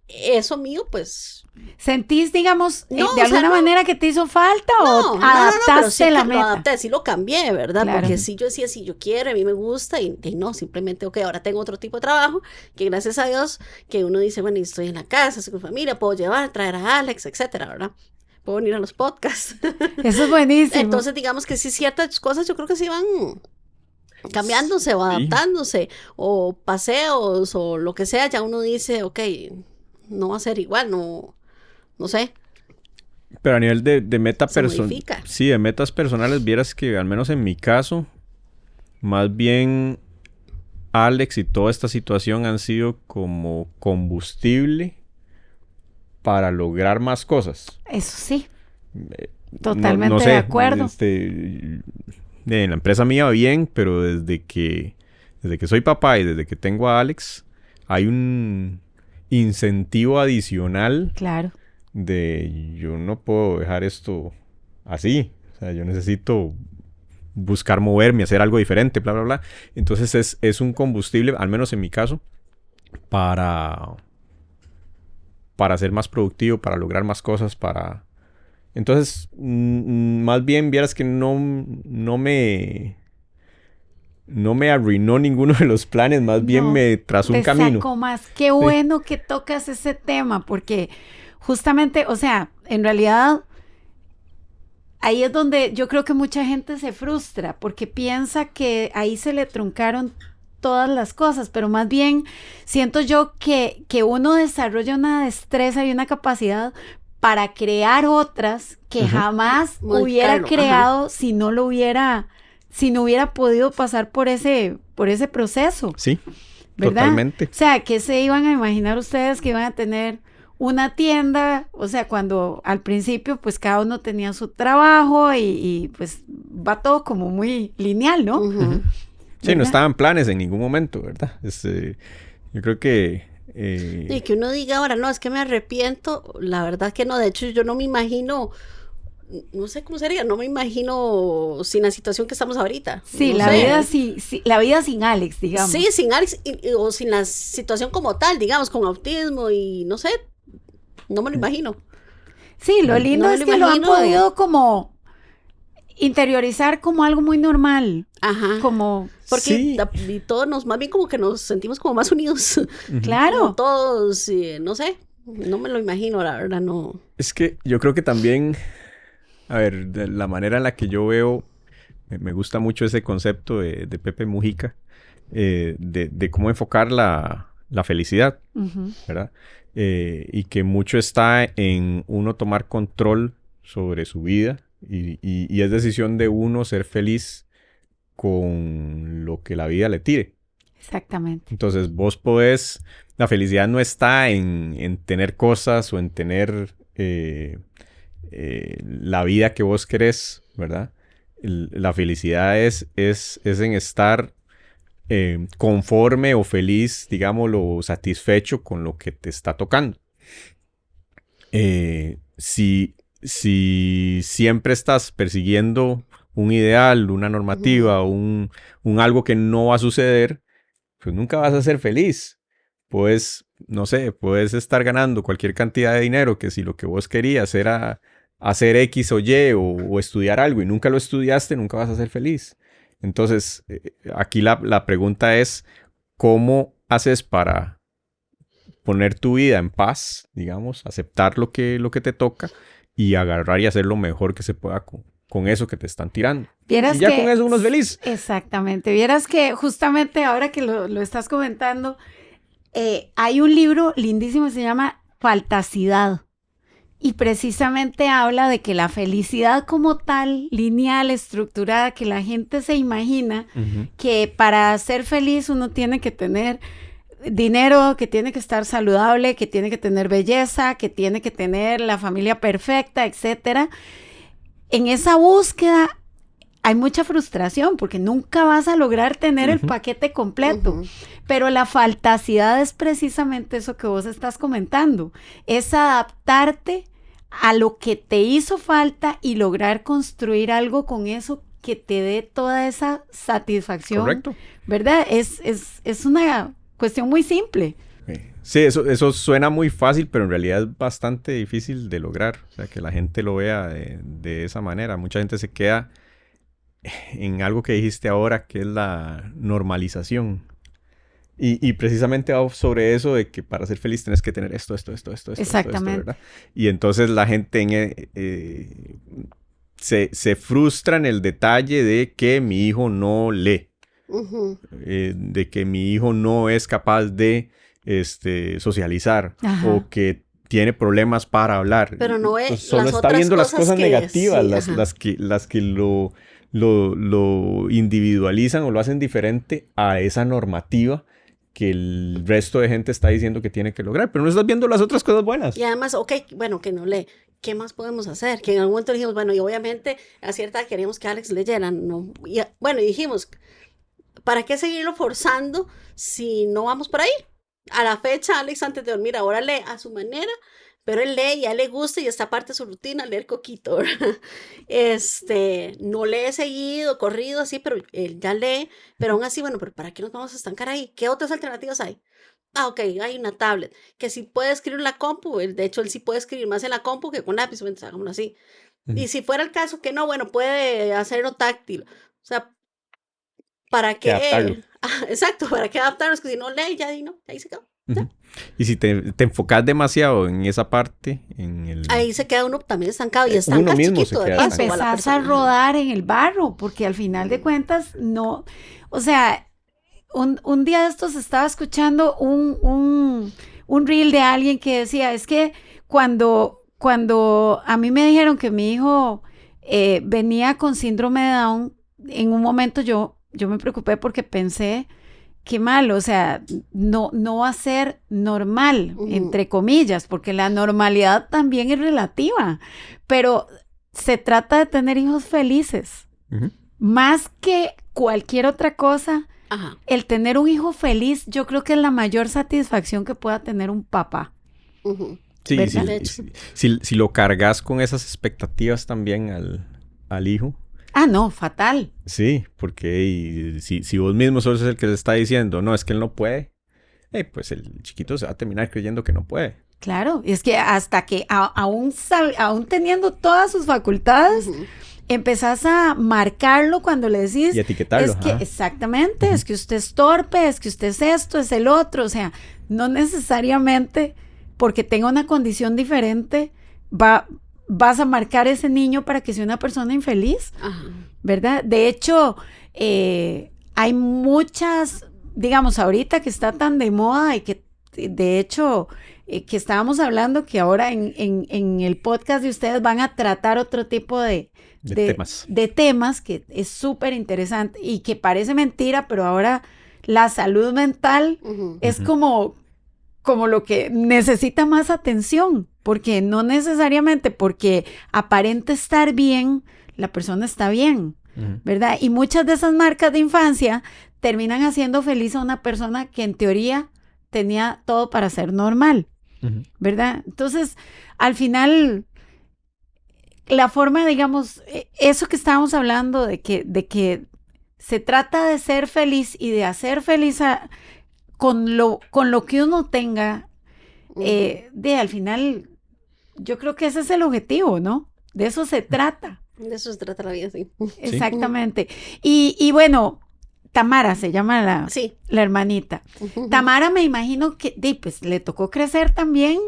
eso mío, pues... ¿Sentís, digamos, de alguna manera que te hizo falta o adaptaste la meta? Lo adapté, sí lo cambié, ¿verdad? Claro. Porque sí, yo decía, sí, yo quiero, a mí me gusta, y no, simplemente, ahora tengo otro tipo de trabajo, que gracias a Dios, que uno dice, bueno, estoy en la casa, estoy con familia, puedo llevar, traer a Alex, etcétera, ¿verdad? Puedo venir a los podcasts. Eso es buenísimo. Entonces, digamos que sí, ciertas cosas yo creo que sí van cambiándose o adaptándose, o paseos, o lo que sea, ya uno dice, no va a ser igual, no sé. Pero a nivel de meta personal, sí, de metas personales, vieras que al menos en mi caso, más bien Alex y toda esta situación han sido como combustible para lograr más cosas. Eso sí. Totalmente de acuerdo. En la empresa mía va bien, pero desde que soy papá y desde que tengo a Alex, hay un incentivo adicional. Claro. De yo no puedo dejar esto así. O sea, yo necesito buscar moverme, hacer algo diferente, bla, bla, bla. Entonces es un combustible, al menos en mi caso, para ser más productivo, para lograr más cosas, Entonces, más bien vieras que no me arruinó ninguno de los planes, más bien me trazó un camino. Te saco más. Qué bueno que tocas ese tema, porque justamente, o sea, en realidad ahí es donde yo creo que mucha gente se frustra porque piensa que ahí se le truncaron todas las cosas, pero más bien siento yo que uno desarrolla una destreza y una capacidad para crear otras que jamás hubiera creado si no hubiera podido pasar por ese proceso. Sí, ¿verdad? Totalmente. O sea, ¿qué se iban a imaginar ustedes que iban a tener una tienda? O sea, cuando al principio pues cada uno tenía su trabajo y pues va todo como muy lineal, ¿no? Sí, no estaban planes en ningún momento, ¿verdad? Yo creo que... Y que uno diga ahora, no, es que me arrepiento, la verdad que no, de hecho yo no me imagino, no sé cómo sería, no me imagino sin la situación que estamos ahorita. Sí, no la vida sin Alex, digamos. Sí, sin Alex o sin la situación como tal, digamos, con autismo y no sé, no me lo imagino. Sí, lo lindo es que lo han podido como interiorizar como algo muy normal. Ajá. Como... Porque y todos más bien como que nos sentimos como más unidos. Claro. Como todos, no sé, no me lo imagino, la verdad, no. Es que yo creo que también, a ver, de la manera en la que yo veo, me gusta mucho ese concepto de Pepe Mujica, de cómo enfocar la felicidad, ¿verdad? Y que mucho está en uno tomar control sobre su vida y es decisión de uno ser feliz con lo que la vida le tire. Exactamente. Entonces vos podés, la felicidad no está en tener cosas o en tener la vida que vos querés, ¿verdad? La felicidad es en estar conforme o feliz, digámoslo, satisfecho con lo que te está tocando. Si siempre estás persiguiendo un ideal, una normativa, un algo que no va a suceder, pues nunca vas a ser feliz. Puedes, no sé, puedes estar ganando cualquier cantidad de dinero que si lo que vos querías era hacer X o Y o estudiar algo y nunca lo estudiaste, nunca vas a ser feliz. Entonces, aquí la pregunta es, ¿cómo haces para poner tu vida en paz, digamos, aceptar lo que te toca y agarrar y hacer lo mejor que se pueda con eso que te están tirando? Vieras y ya que, con eso uno es feliz. Exactamente. Vieras que justamente ahora que lo estás comentando, hay un libro lindísimo que se llama Faltacidad. Y precisamente habla de que la felicidad como tal, lineal, estructurada, que la gente se imagina que para ser feliz uno tiene que tener dinero, que tiene que estar saludable, que tiene que tener belleza, que tiene que tener la familia perfecta, etcétera. En esa búsqueda hay mucha frustración porque nunca vas a lograr tener el paquete completo. Pero la faltacidad es precisamente eso que vos estás comentando. Es adaptarte a lo que te hizo falta y lograr construir algo con eso que te dé toda esa satisfacción. Correcto. ¿Verdad? Es una cuestión muy simple. Sí, eso suena muy fácil, pero en realidad es bastante difícil de lograr. O sea, que la gente lo vea de esa manera. Mucha gente se queda en algo que dijiste ahora, que es la normalización. Y precisamente va sobre eso de que para ser feliz tienes que tener esto. Exactamente. ¿Verdad? Y entonces la gente se frustra en el detalle de que mi hijo no lee. De que mi hijo no es capaz de socializar. O que tiene problemas para hablar. Pero no es, solo está viendo las cosas negativas, las que lo individualizan o lo hacen diferente a esa normativa que el resto de gente está diciendo que tiene que lograr, pero no estás viendo las otras cosas buenas. Y además, bueno, que no lee. ¿Qué más podemos hacer? Que en algún momento dijimos, bueno, y obviamente a cierta edad queríamos que Alex leyera, ¿no? Y dijimos, ¿para qué seguirlo forzando si no vamos por ahí? A la fecha, Alex antes de dormir ahora lee a su manera, pero él lee y a él le gusta y está parte de su rutina leer coquito, ¿verdad? No lee seguido, corrido, así, pero él ya lee, pero aún así, bueno, pero ¿para qué nos vamos a estancar ahí? ¿Qué otras alternativas hay? Ok, hay una tablet, que si puede escribir en la compu, de hecho él sí puede escribir más en la compu que con lápiz, entonces hagámoslo así. Y si fuera el caso que no, bueno, puede hacerlo táctil, o sea, ¿para qué? Exacto, ¿para qué adaptarnos? Que si no lee, ya ahí se quedó. Uh-huh. Y si te enfocas demasiado en esa parte, ahí se queda uno también estancado y estanca chiquito. Empezás a rodar en el barro, porque al final de cuentas no, o sea, un día de estos estaba escuchando un reel de alguien que decía, es que cuando a mí me dijeron que mi hijo venía con síndrome de Down, en un momento yo me preocupé porque pensé, qué mal, o sea, no va a ser normal, entre comillas, porque la normalidad también es relativa, pero se trata de tener hijos felices, más que cualquier otra cosa. Ajá. El tener un hijo feliz, yo creo que es la mayor satisfacción que pueda tener un papá. Sí, si lo cargas con esas expectativas también al hijo. Ah, no, fatal. Sí, porque si vos mismo sos el que le está diciendo, no, es que él no puede, pues el chiquito se va a terminar creyendo que no puede. Claro, es que hasta que aún teniendo todas sus facultades, empezás a marcarlo cuando le decís. Y etiquetarlo. Es que, exactamente, es que usted es torpe, es que usted es esto, es el otro. O sea, no necesariamente porque tenga una condición diferente vas a marcar ese niño para que sea una persona infeliz, ¿verdad? De hecho, hay muchas, digamos, ahorita que está tan de moda y que, de hecho, que estábamos hablando que ahora en el podcast de ustedes van a tratar otro tipo de temas que es súper interesante y que parece mentira, pero ahora la salud mental es como lo que necesita más atención, porque no necesariamente porque aparente estar bien, la persona está bien, ¿verdad? Y muchas de esas marcas de infancia terminan haciendo feliz a una persona que en teoría tenía todo para ser normal, ¿verdad? Entonces, al final, la forma, digamos, eso que estábamos hablando de que se trata de ser feliz y de hacer feliz con lo que uno tenga, al final, yo creo que ese es el objetivo, ¿no? De eso se trata. De eso se trata la vida, sí. Exactamente. Y bueno, Tamara se llama la hermanita. Tamara, me imagino que pues le tocó crecer también.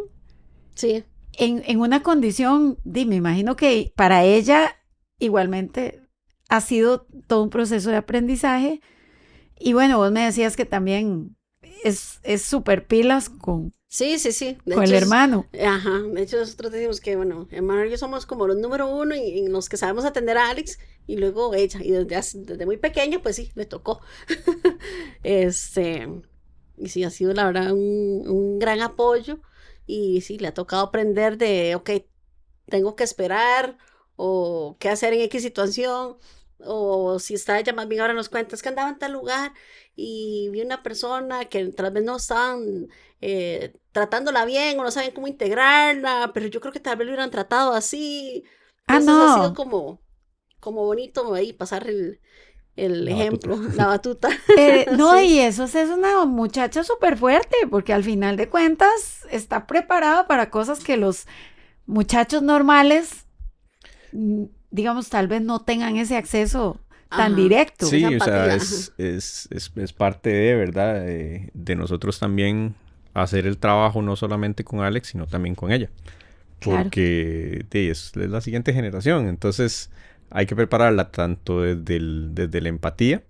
Sí. En una condición, me imagino que para ella igualmente ha sido todo un proceso de aprendizaje. Y bueno, vos me decías que también es súper pilas con el hermano. Ajá, de hecho nosotros decimos que, bueno, hermano y yo somos como los número uno y los que sabemos atender a Alex, y luego ella, y desde muy pequeña, pues sí, le tocó. Y sí, ha sido la verdad un gran apoyo, y sí, le ha tocado aprender de, ok, tengo que esperar, o qué hacer en X situación, o si está ella más bien ahora nos cuenta, es que andaba en tal lugar y vi una persona que tal vez no estaban tratándola bien o no saben cómo integrarla, pero yo creo que tal vez lo hubieran tratado así. Entonces ha sido como bonito ahí pasar el ejemplo, la batuta. No, sí. Y eso es una muchacha súper fuerte, porque al final de cuentas está preparada para cosas que los muchachos normales, digamos, tal vez no tengan ese acceso tan directo. Sí, o sea, es parte de, ¿verdad? De nosotros también hacer el trabajo no solamente con Alex, sino también con ella. Porque es la siguiente generación, entonces hay que prepararla tanto desde la empatía,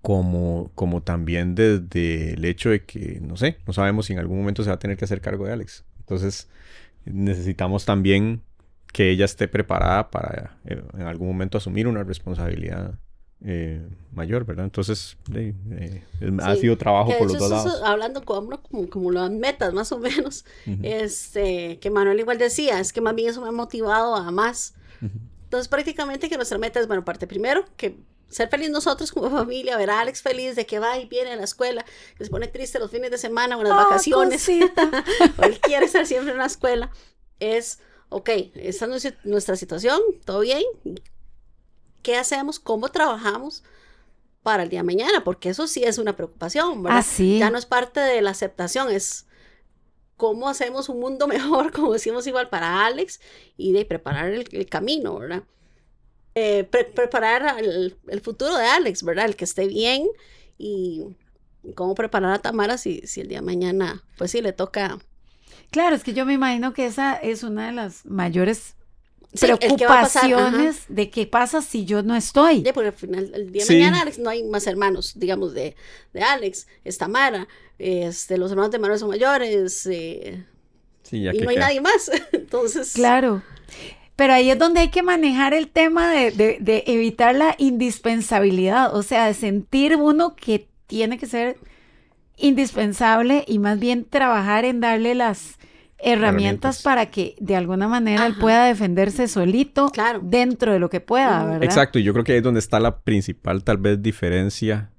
como también desde el hecho de que, no sabemos si en algún momento se va a tener que hacer cargo de Alex. Entonces necesitamos también que ella esté preparada para en algún momento asumir una responsabilidad mayor, ¿verdad? Entonces ha sido trabajo por los dos lados. Hablando como las metas, más o menos, que Manuel igual decía, es que más bien eso me ha motivado a más. Entonces prácticamente que nuestra meta es, bueno, parte primero, que ser feliz nosotros como familia, ver a Alex feliz de que va y viene a la escuela, que se pone triste los fines de semana o en las vacaciones, o él quiere estar siempre en la escuela, es, ok, esta es nuestra situación, todo bien, ¿qué hacemos? ¿Cómo trabajamos para el día de mañana? Porque eso sí es una preocupación, ¿verdad? Ya no es parte de la aceptación, es cómo hacemos un mundo mejor, como decimos igual para Alex, y de preparar el camino, ¿verdad? Preparar el futuro de Alex, ¿verdad? El que esté bien y cómo preparar a Tamara si el día de mañana, pues sí, le toca. Claro, es que yo me imagino que esa es una de las mayores preocupaciones de qué pasa si yo no estoy. Sí, porque al final, el día de mañana, Alex, no hay más hermanos, digamos, de Alex, es Tamara, los hermanos de Manuel son mayores, y no hay nadie más, entonces. Claro, pero ahí es donde hay que manejar el tema de evitar la indispensabilidad, o sea, de sentir uno que tiene que ser indispensable y más bien trabajar en darle las herramientas para que de alguna manera él pueda defenderse solito dentro de lo que pueda, ¿verdad? Exacto, y yo creo que ahí es donde está la principal tal vez diferencia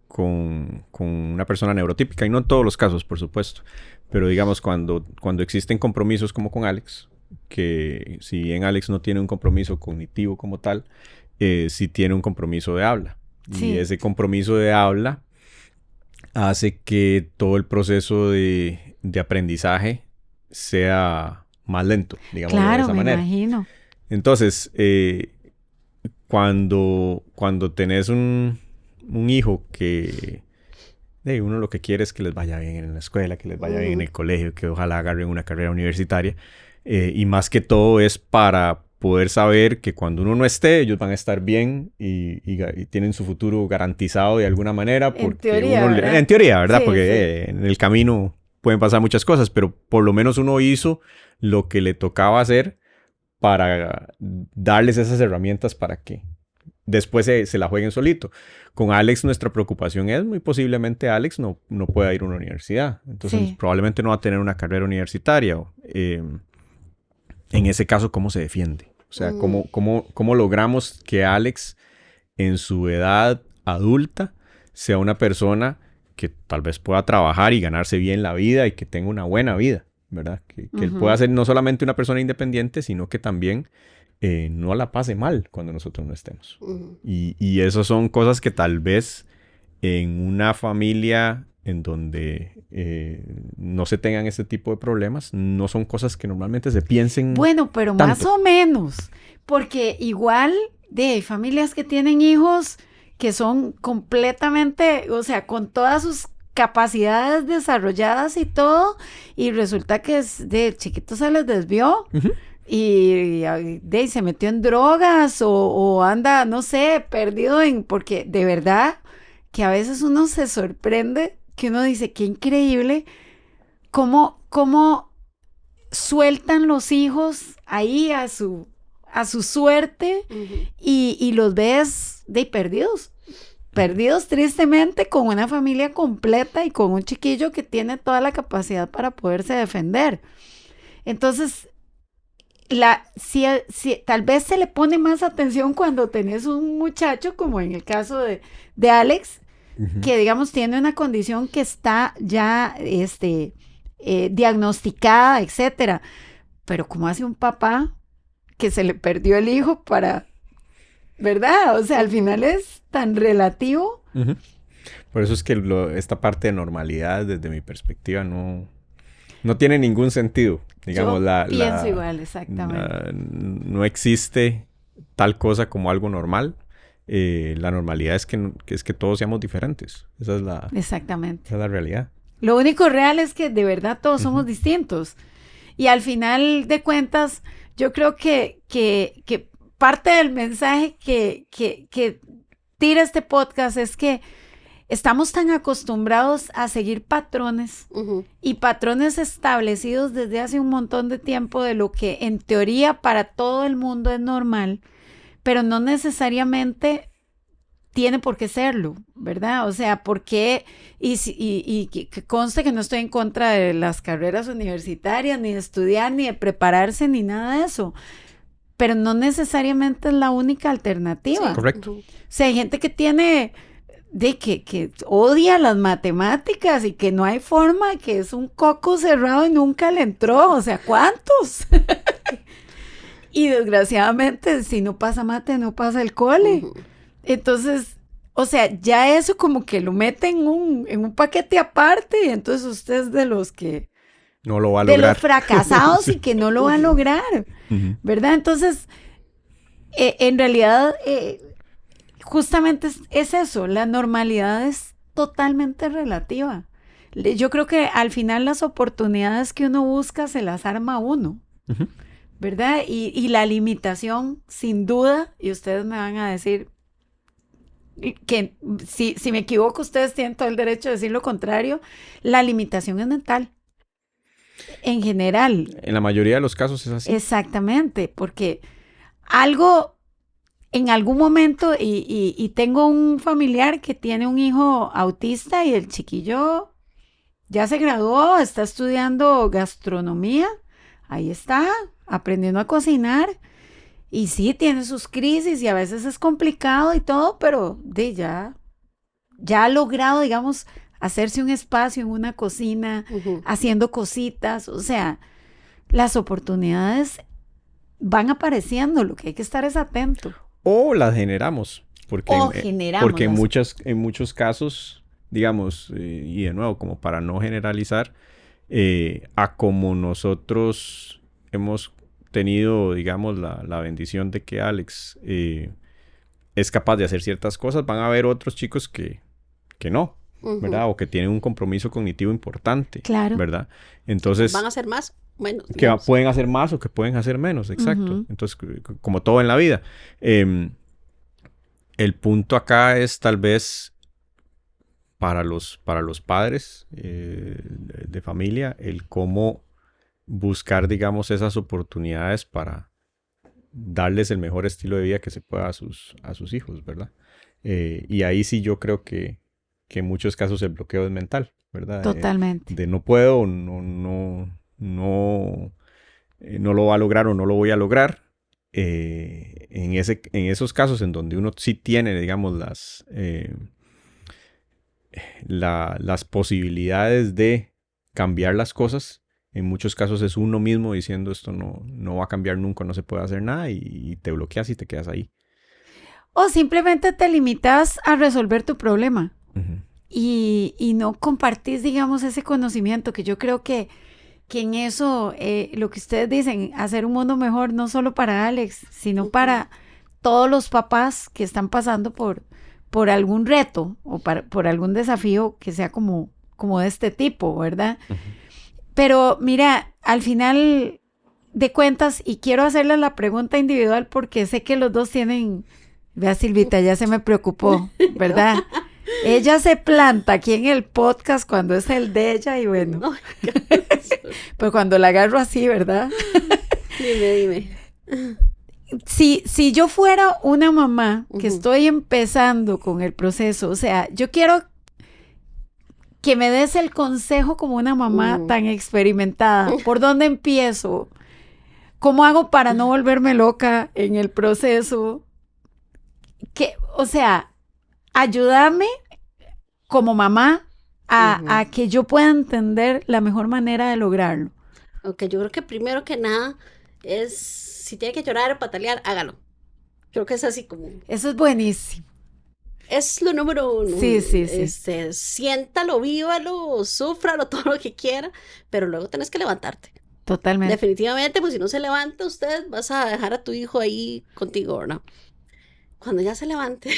con una persona neurotípica, y no en todos los casos, por supuesto, pero digamos cuando existen compromisos como con Alex, que si bien Alex no tiene un compromiso cognitivo como tal, sí tiene un compromiso de habla. Sí. Y ese compromiso de habla hace que todo el proceso de aprendizaje sea más lento, digamos, de esa manera. Claro, me imagino. Entonces, cuando tenés un hijo que uno lo que quiere es que les vaya bien en la escuela, que les vaya bien en el colegio, que ojalá agarren una carrera universitaria, y más que todo es para poder saber que cuando uno no esté, ellos van a estar bien y tienen su futuro garantizado de alguna manera. Porque en teoría, ¿verdad? Sí, porque en el camino pueden pasar muchas cosas, pero por lo menos uno hizo lo que le tocaba hacer para darles esas herramientas para que después se la jueguen solito. Con Alex nuestra preocupación es muy posiblemente Alex no pueda ir a una universidad. Entonces probablemente no va a tener una carrera universitaria. En ese caso, ¿cómo se defiende? O sea, ¿cómo logramos que Alex en su edad adulta sea una persona que tal vez pueda trabajar y ganarse bien la vida y que tenga una buena vida, ¿verdad? Que él pueda ser no solamente una persona independiente, sino que también no la pase mal cuando nosotros no estemos. Y esas son cosas que tal vez en una familia en donde no se tengan este tipo de problemas, no son cosas que normalmente se piensen. Bueno, pero tanto. Más o menos, porque igual hay familias que tienen hijos que son completamente, o sea, con todas sus capacidades desarrolladas y todo, y resulta que de chiquito se les desvió. Y se metió en drogas o anda, no sé, perdido porque de verdad que a veces uno se sorprende, que uno dice, qué increíble cómo sueltan los hijos ahí a su suerte y los ves perdidos tristemente con una familia completa y con un chiquillo que tiene toda la capacidad para poderse defender. Entonces, tal vez se le pone más atención cuando tenés un muchacho, como en el caso de Alex, que digamos tiene una condición que está ya diagnosticada, etcétera. Pero ¿cómo hace un papá que se le perdió el hijo ¿verdad? O sea, al final es tan relativo. Por eso es que esta parte de normalidad, desde mi perspectiva, no tiene ningún sentido. Digamos, yo pienso igual, exactamente. No existe tal cosa como algo normal. La normalidad es que todos seamos diferentes. Exactamente. Esa es la realidad. Lo único real es que de verdad todos somos distintos. Y al final de cuentas, yo creo que parte del mensaje que tira este podcast es que estamos tan acostumbrados a seguir patrones y patrones establecidos desde hace un montón de tiempo de lo que en teoría para todo el mundo es normal, pero no necesariamente tiene por qué serlo, ¿verdad? O sea, ¿por qué? Y que conste que no estoy en contra de las carreras universitarias, ni de estudiar, ni de prepararse, ni nada de eso, pero no necesariamente es la única alternativa. Sí, correcto. O sea, hay gente que tiene... que odia las matemáticas y que no hay forma, que es un coco cerrado y nunca le entró, o sea, ¿cuántos? Y desgraciadamente, si no pasa mate, no pasa el cole. Entonces, o sea, ya eso como que lo mete en un paquete aparte y entonces usted es de los que... no lo va a lograr. De los fracasados y que no lo va a lograr, ¿verdad? Entonces, en realidad... justamente es eso, la normalidad es totalmente relativa. Yo creo que al final las oportunidades que uno busca se las arma uno, ¿verdad? Y la limitación, sin duda, y ustedes me van a decir que si me equivoco, ustedes tienen todo el derecho de decir lo contrario, la limitación es mental. En general. En la mayoría de los casos es así. Exactamente, porque algo en algún momento, y tengo un familiar que tiene un hijo autista y el chiquillo ya se graduó, está estudiando gastronomía, ahí está, aprendiendo a cocinar, y sí, tiene sus crisis y a veces es complicado y todo, pero ya ha logrado, digamos, hacerse un espacio en una cocina, haciendo cositas, o sea, las oportunidades van apareciendo, lo que hay que estar es atento. O las generamos, porque en muchos casos, digamos, y de nuevo, como para no generalizar, a como nosotros hemos tenido, digamos, la bendición de que Alex es capaz de hacer ciertas cosas, van a haber otros chicos que no, ¿verdad? O que tienen un compromiso cognitivo importante, claro, ¿verdad? Entonces... ¿Van a hacer más? Menos. Que pueden hacer más o que pueden hacer menos, exacto. Entonces, como todo en la vida. El punto acá es tal vez para los padres de familia, el cómo buscar, digamos, esas oportunidades para darles el mejor estilo de vida que se pueda a sus hijos, ¿verdad? Y ahí sí yo creo que en muchos casos el bloqueo es mental, ¿verdad? Totalmente. De no puedo, no lo va a lograr o no lo voy a lograr. En esos casos en donde uno sí tiene, digamos, las posibilidades de cambiar las cosas, en muchos casos es uno mismo diciendo esto no va a cambiar nunca, no se puede hacer nada, y te bloqueas y te quedas ahí. O simplemente te limitas a resolver tu problema y no compartís, digamos, ese conocimiento, que yo creo que en eso, lo que ustedes dicen, hacer un mundo mejor, no solo para Alex, sino para todos los papás que están pasando por algún reto o por algún desafío que sea como de este tipo, ¿verdad? Pero mira, al final de cuentas, y quiero hacerles la pregunta individual porque sé que los dos tienen, vea Silvita, ya se me preocupó, ¿verdad? Ella se planta aquí en el podcast cuando es el de ella y bueno, pero cuando la agarro así, ¿verdad? Dime. Si yo fuera una mamá que estoy empezando con el proceso, o sea, yo quiero que me des el consejo como una mamá tan experimentada. ¿Por dónde empiezo? ¿Cómo hago para no volverme loca en el proceso? O sea, ayúdame como mamá a que yo pueda entender la mejor manera de lograrlo. Ok, yo creo que primero que nada es, si tiene que llorar o patalear, hágalo. Creo que es así como... Eso es buenísimo. Es lo número uno. Sí. Siéntalo, vívalo, súfralo, todo lo que quiera, pero luego tenés que levantarte. Totalmente. Definitivamente, pues si no se levanta usted, vas a dejar a tu hijo ahí contigo, ¿no? Cuando ya se levante,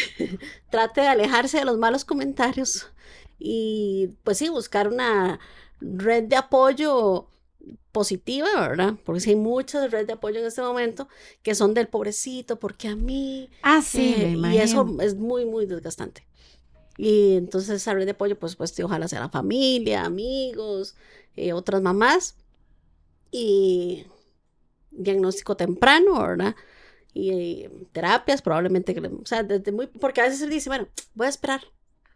trate de alejarse de los malos comentarios y pues sí, buscar una red de apoyo positiva, ¿verdad? Porque sí hay muchas redes de apoyo en este momento que son del pobrecito, porque a mí... Sí, me imagino. Y eso es muy, muy desgastante. Y entonces esa red de apoyo, pues ojalá sea la familia, amigos, otras mamás, y diagnóstico temprano, ¿verdad? Y terapias probablemente, o sea, porque a veces se dice, bueno, voy a esperar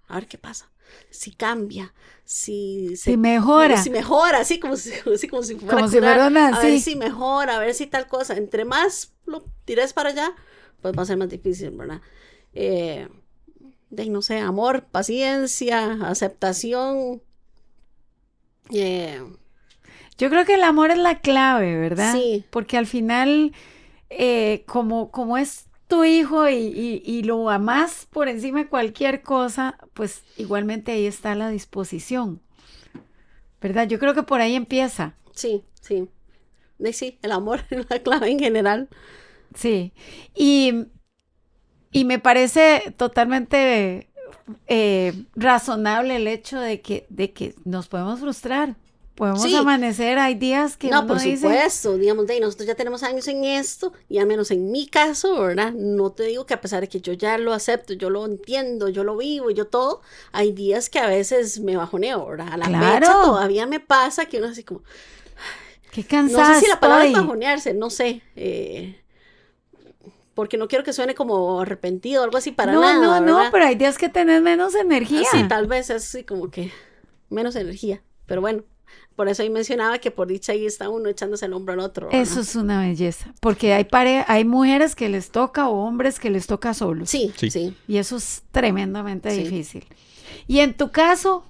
a ver qué pasa, si cambia, si mejora, así como si fuera a ver si mejora, a ver si tal cosa, entre más lo tires para allá, pues va a ser más difícil, ¿verdad? No sé, amor, paciencia, aceptación. Yo creo que el amor es la clave, ¿verdad? Sí. Porque al final, como es tu hijo y lo amás por encima de cualquier cosa, pues igualmente ahí está la disposición, ¿verdad? Yo creo que por ahí empieza. Sí. Sí, el amor es la clave en general. Sí, y me parece totalmente razonable el hecho de que nos podemos frustrar. Podemos amanecer, hay días que no, por supuesto, digamos, nosotros ya tenemos años en esto, y al menos en mi caso, ¿verdad? No te digo que a pesar de que yo ya lo acepto, yo lo entiendo, yo lo vivo, yo todo, hay días que a veces me bajoneo, ¿verdad? A la fecha todavía me pasa que uno así como... Qué cansada. No sé si la palabra es bajonearse, no sé, porque no quiero que suene como arrepentido o algo así para nada, No, pero hay días que tenés menos energía. Sí, tal vez es así como que menos energía, pero bueno. Por eso ahí mencionaba que por dicha ahí está uno echándose el hombro al otro, ¿verdad? Eso es una belleza, porque hay mujeres que les toca o hombres que les toca solos. Sí. Y eso es tremendamente difícil. Y en tu caso,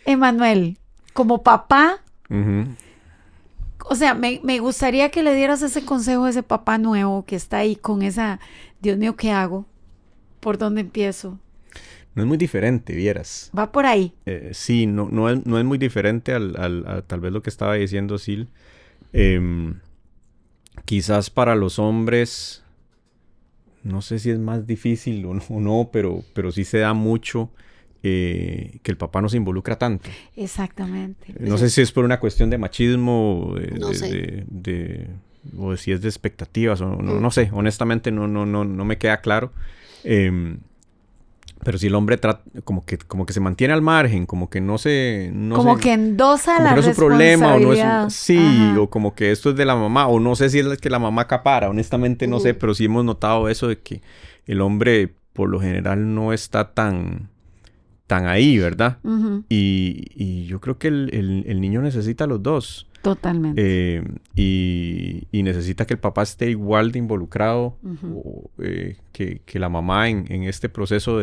Emanuel, como papá, o sea, me gustaría que le dieras ese consejo a ese papá nuevo que está ahí con esa, Dios mío, ¿qué hago? ¿Por dónde empiezo? No es muy diferente, vieras. Va por ahí. Sí, no es muy diferente a tal vez lo que estaba diciendo Sil. Quizás para los hombres, no sé si es más difícil o no, pero sí se da mucho que el papá no se involucra tanto. Exactamente. No sé si es por una cuestión de machismo, no sé. o si es de expectativas, o no sé. Honestamente no me queda claro. Pero si el hombre como que se mantiene al margen, como que que endosa la responsabilidad. No es su problema, o sí, o como que esto es de la mamá, o no sé si es que la mamá acapara, honestamente no sé, pero sí hemos notado eso de que el hombre por lo general no está tan ahí, ¿verdad? Y yo creo que el niño necesita a los dos. Totalmente. Y necesita que el papá esté igual de involucrado que la mamá en este proceso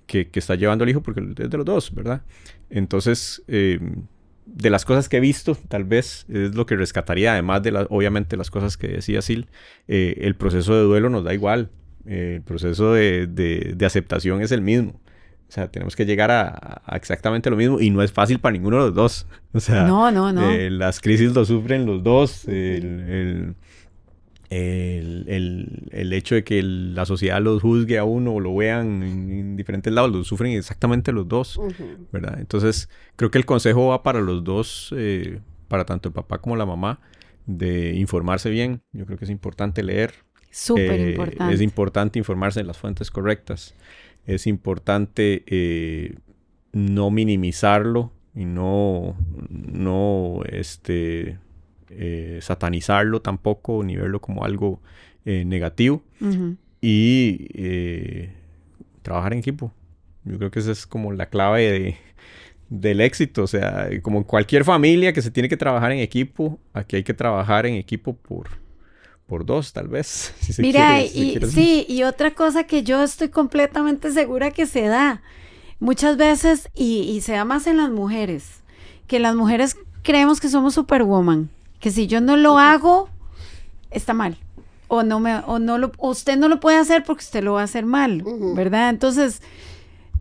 que está llevando el hijo, porque es de los dos, ¿verdad? Entonces, de las cosas que he visto, tal vez es lo que rescataría, además obviamente las cosas que decía Sil, el proceso de duelo nos da igual. El proceso de aceptación es el mismo. O sea, tenemos que llegar a exactamente lo mismo y no es fácil para ninguno de los dos. O sea, no. Las crisis lo sufren los dos. El hecho de que la sociedad los juzgue a uno o lo vean en diferentes lados, lo sufren exactamente los dos, ¿verdad? Entonces, creo que el consejo va para los dos, para tanto el papá como la mamá, de informarse bien. Yo creo que es importante leer. Súper importante. Es importante informarse en las fuentes correctas. Es importante no minimizarlo y no satanizarlo tampoco, ni verlo como algo negativo. Y trabajar en equipo. Yo creo que esa es como la clave del éxito. O sea, como en cualquier familia que se tiene que trabajar en equipo, aquí hay que trabajar en equipo por dos, tal vez. Si Mira, y otra cosa que yo estoy completamente segura que se da muchas veces, y se da más en las mujeres, que las mujeres creemos que somos superwoman, que si yo no lo hago, está mal, o usted no lo puede hacer porque usted lo va a hacer mal, ¿verdad? Entonces,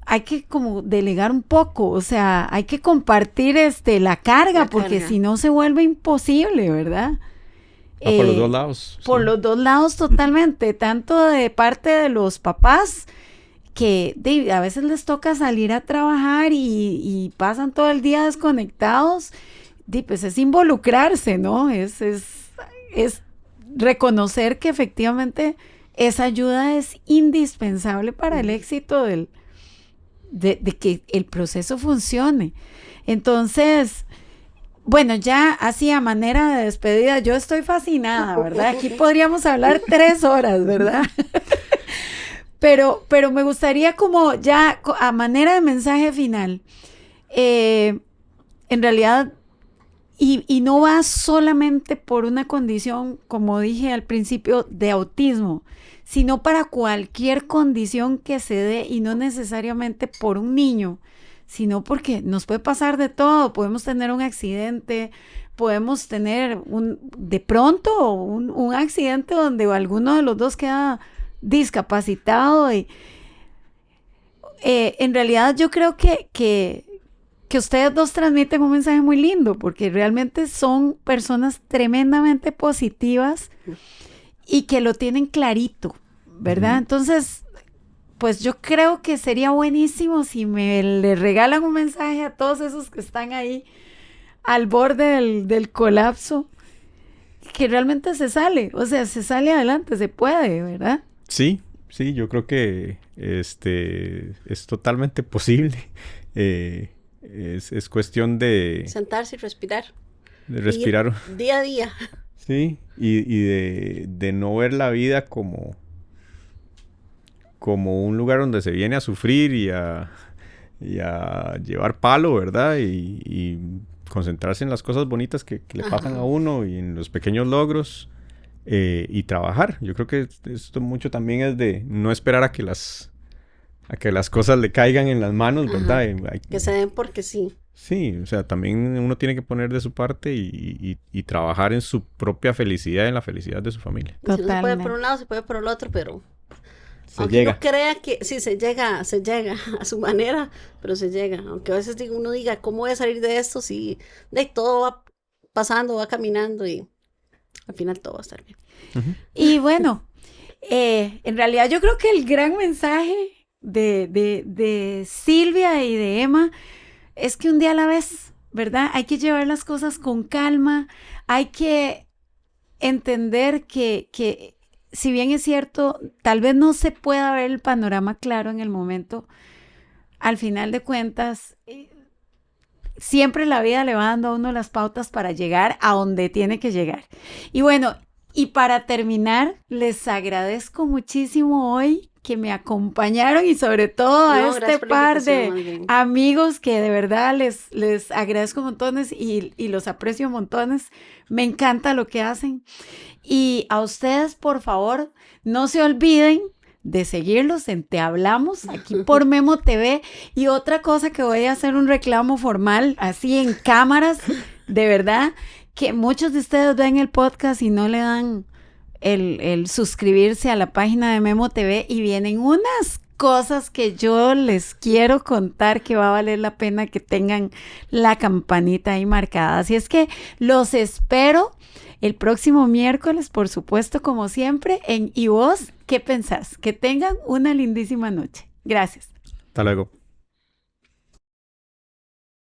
hay que como delegar un poco, o sea, hay que compartir la carga, porque si no se vuelve imposible, ¿verdad? Por los dos lados. Por los dos lados totalmente, tanto de parte de los papás, que a veces les toca salir a trabajar y pasan todo el día desconectados, pues es involucrarse, ¿no? Es reconocer que efectivamente esa ayuda es indispensable para el éxito de que el proceso funcione. Entonces, bueno, ya así a manera de despedida, yo estoy fascinada, ¿verdad? Aquí podríamos hablar 3 horas, ¿verdad? Pero me gustaría como ya a manera de mensaje final, en realidad, y no va solamente por una condición, como dije al principio, de autismo, sino para cualquier condición que se dé y no necesariamente por un niño, sino porque nos puede pasar de todo. Podemos tener un accidente, podemos tener de pronto un accidente donde alguno de los dos queda discapacitado. Y en realidad yo creo que ustedes dos transmiten un mensaje muy lindo, porque realmente son personas tremendamente positivas y que lo tienen clarito, ¿verdad? Entonces, pues yo creo que sería buenísimo si me le regalan un mensaje a todos esos que están ahí al borde del colapso, que realmente se sale, o sea, se sale adelante, se puede, ¿verdad? Sí, yo creo que es totalmente posible. Es cuestión de... sentarse y respirar. De respirar. Día a día. Sí, y de no ver la vida como un lugar donde se viene a sufrir y a llevar palo, ¿verdad? Y concentrarse en las cosas bonitas que le pasan a uno y en los pequeños logros y trabajar. Yo creo que esto mucho también es de no esperar a que las cosas le caigan en las manos, ¿verdad? Que se den porque sí. Sí, o sea, también uno tiene que poner de su parte y trabajar en su propia felicidad, en la felicidad de su familia. Si no se puede por un lado, se puede por el otro, pero... aunque llega. uno crea que sí, se llega a su manera, pero se llega. Aunque a veces uno diga, ¿cómo voy a salir de esto? Si todo va pasando, va caminando y al final todo va a estar bien. Uh-huh. Y bueno, en realidad yo creo que el gran mensaje de Silvia y de Emma es que un día a la vez, ¿verdad? Hay que llevar las cosas con calma, hay que entender que si bien es cierto, tal vez no se pueda ver el panorama claro en el momento, al final de cuentas, siempre la vida le va dando a uno las pautas para llegar a donde tiene que llegar. Y bueno, y para terminar, les agradezco muchísimo hoy que me acompañaron y sobre todo a este par de amigos que de verdad les agradezco montones y los aprecio montones. Me encanta lo que hacen. Y a ustedes, por favor, no se olviden de seguirlos en Te Hablamos, aquí por Memo TV. Y otra cosa que voy a hacer un reclamo formal, así en cámaras, de verdad, que muchos de ustedes ven el podcast y no le dan el suscribirse a la página de Memo TV y vienen unas cosas que yo les quiero contar que va a valer la pena que tengan la campanita ahí marcada. Así es que los espero el próximo miércoles, por supuesto, como siempre, en ¿Y vos qué pensás? Que tengan una lindísima noche. Gracias. Hasta luego.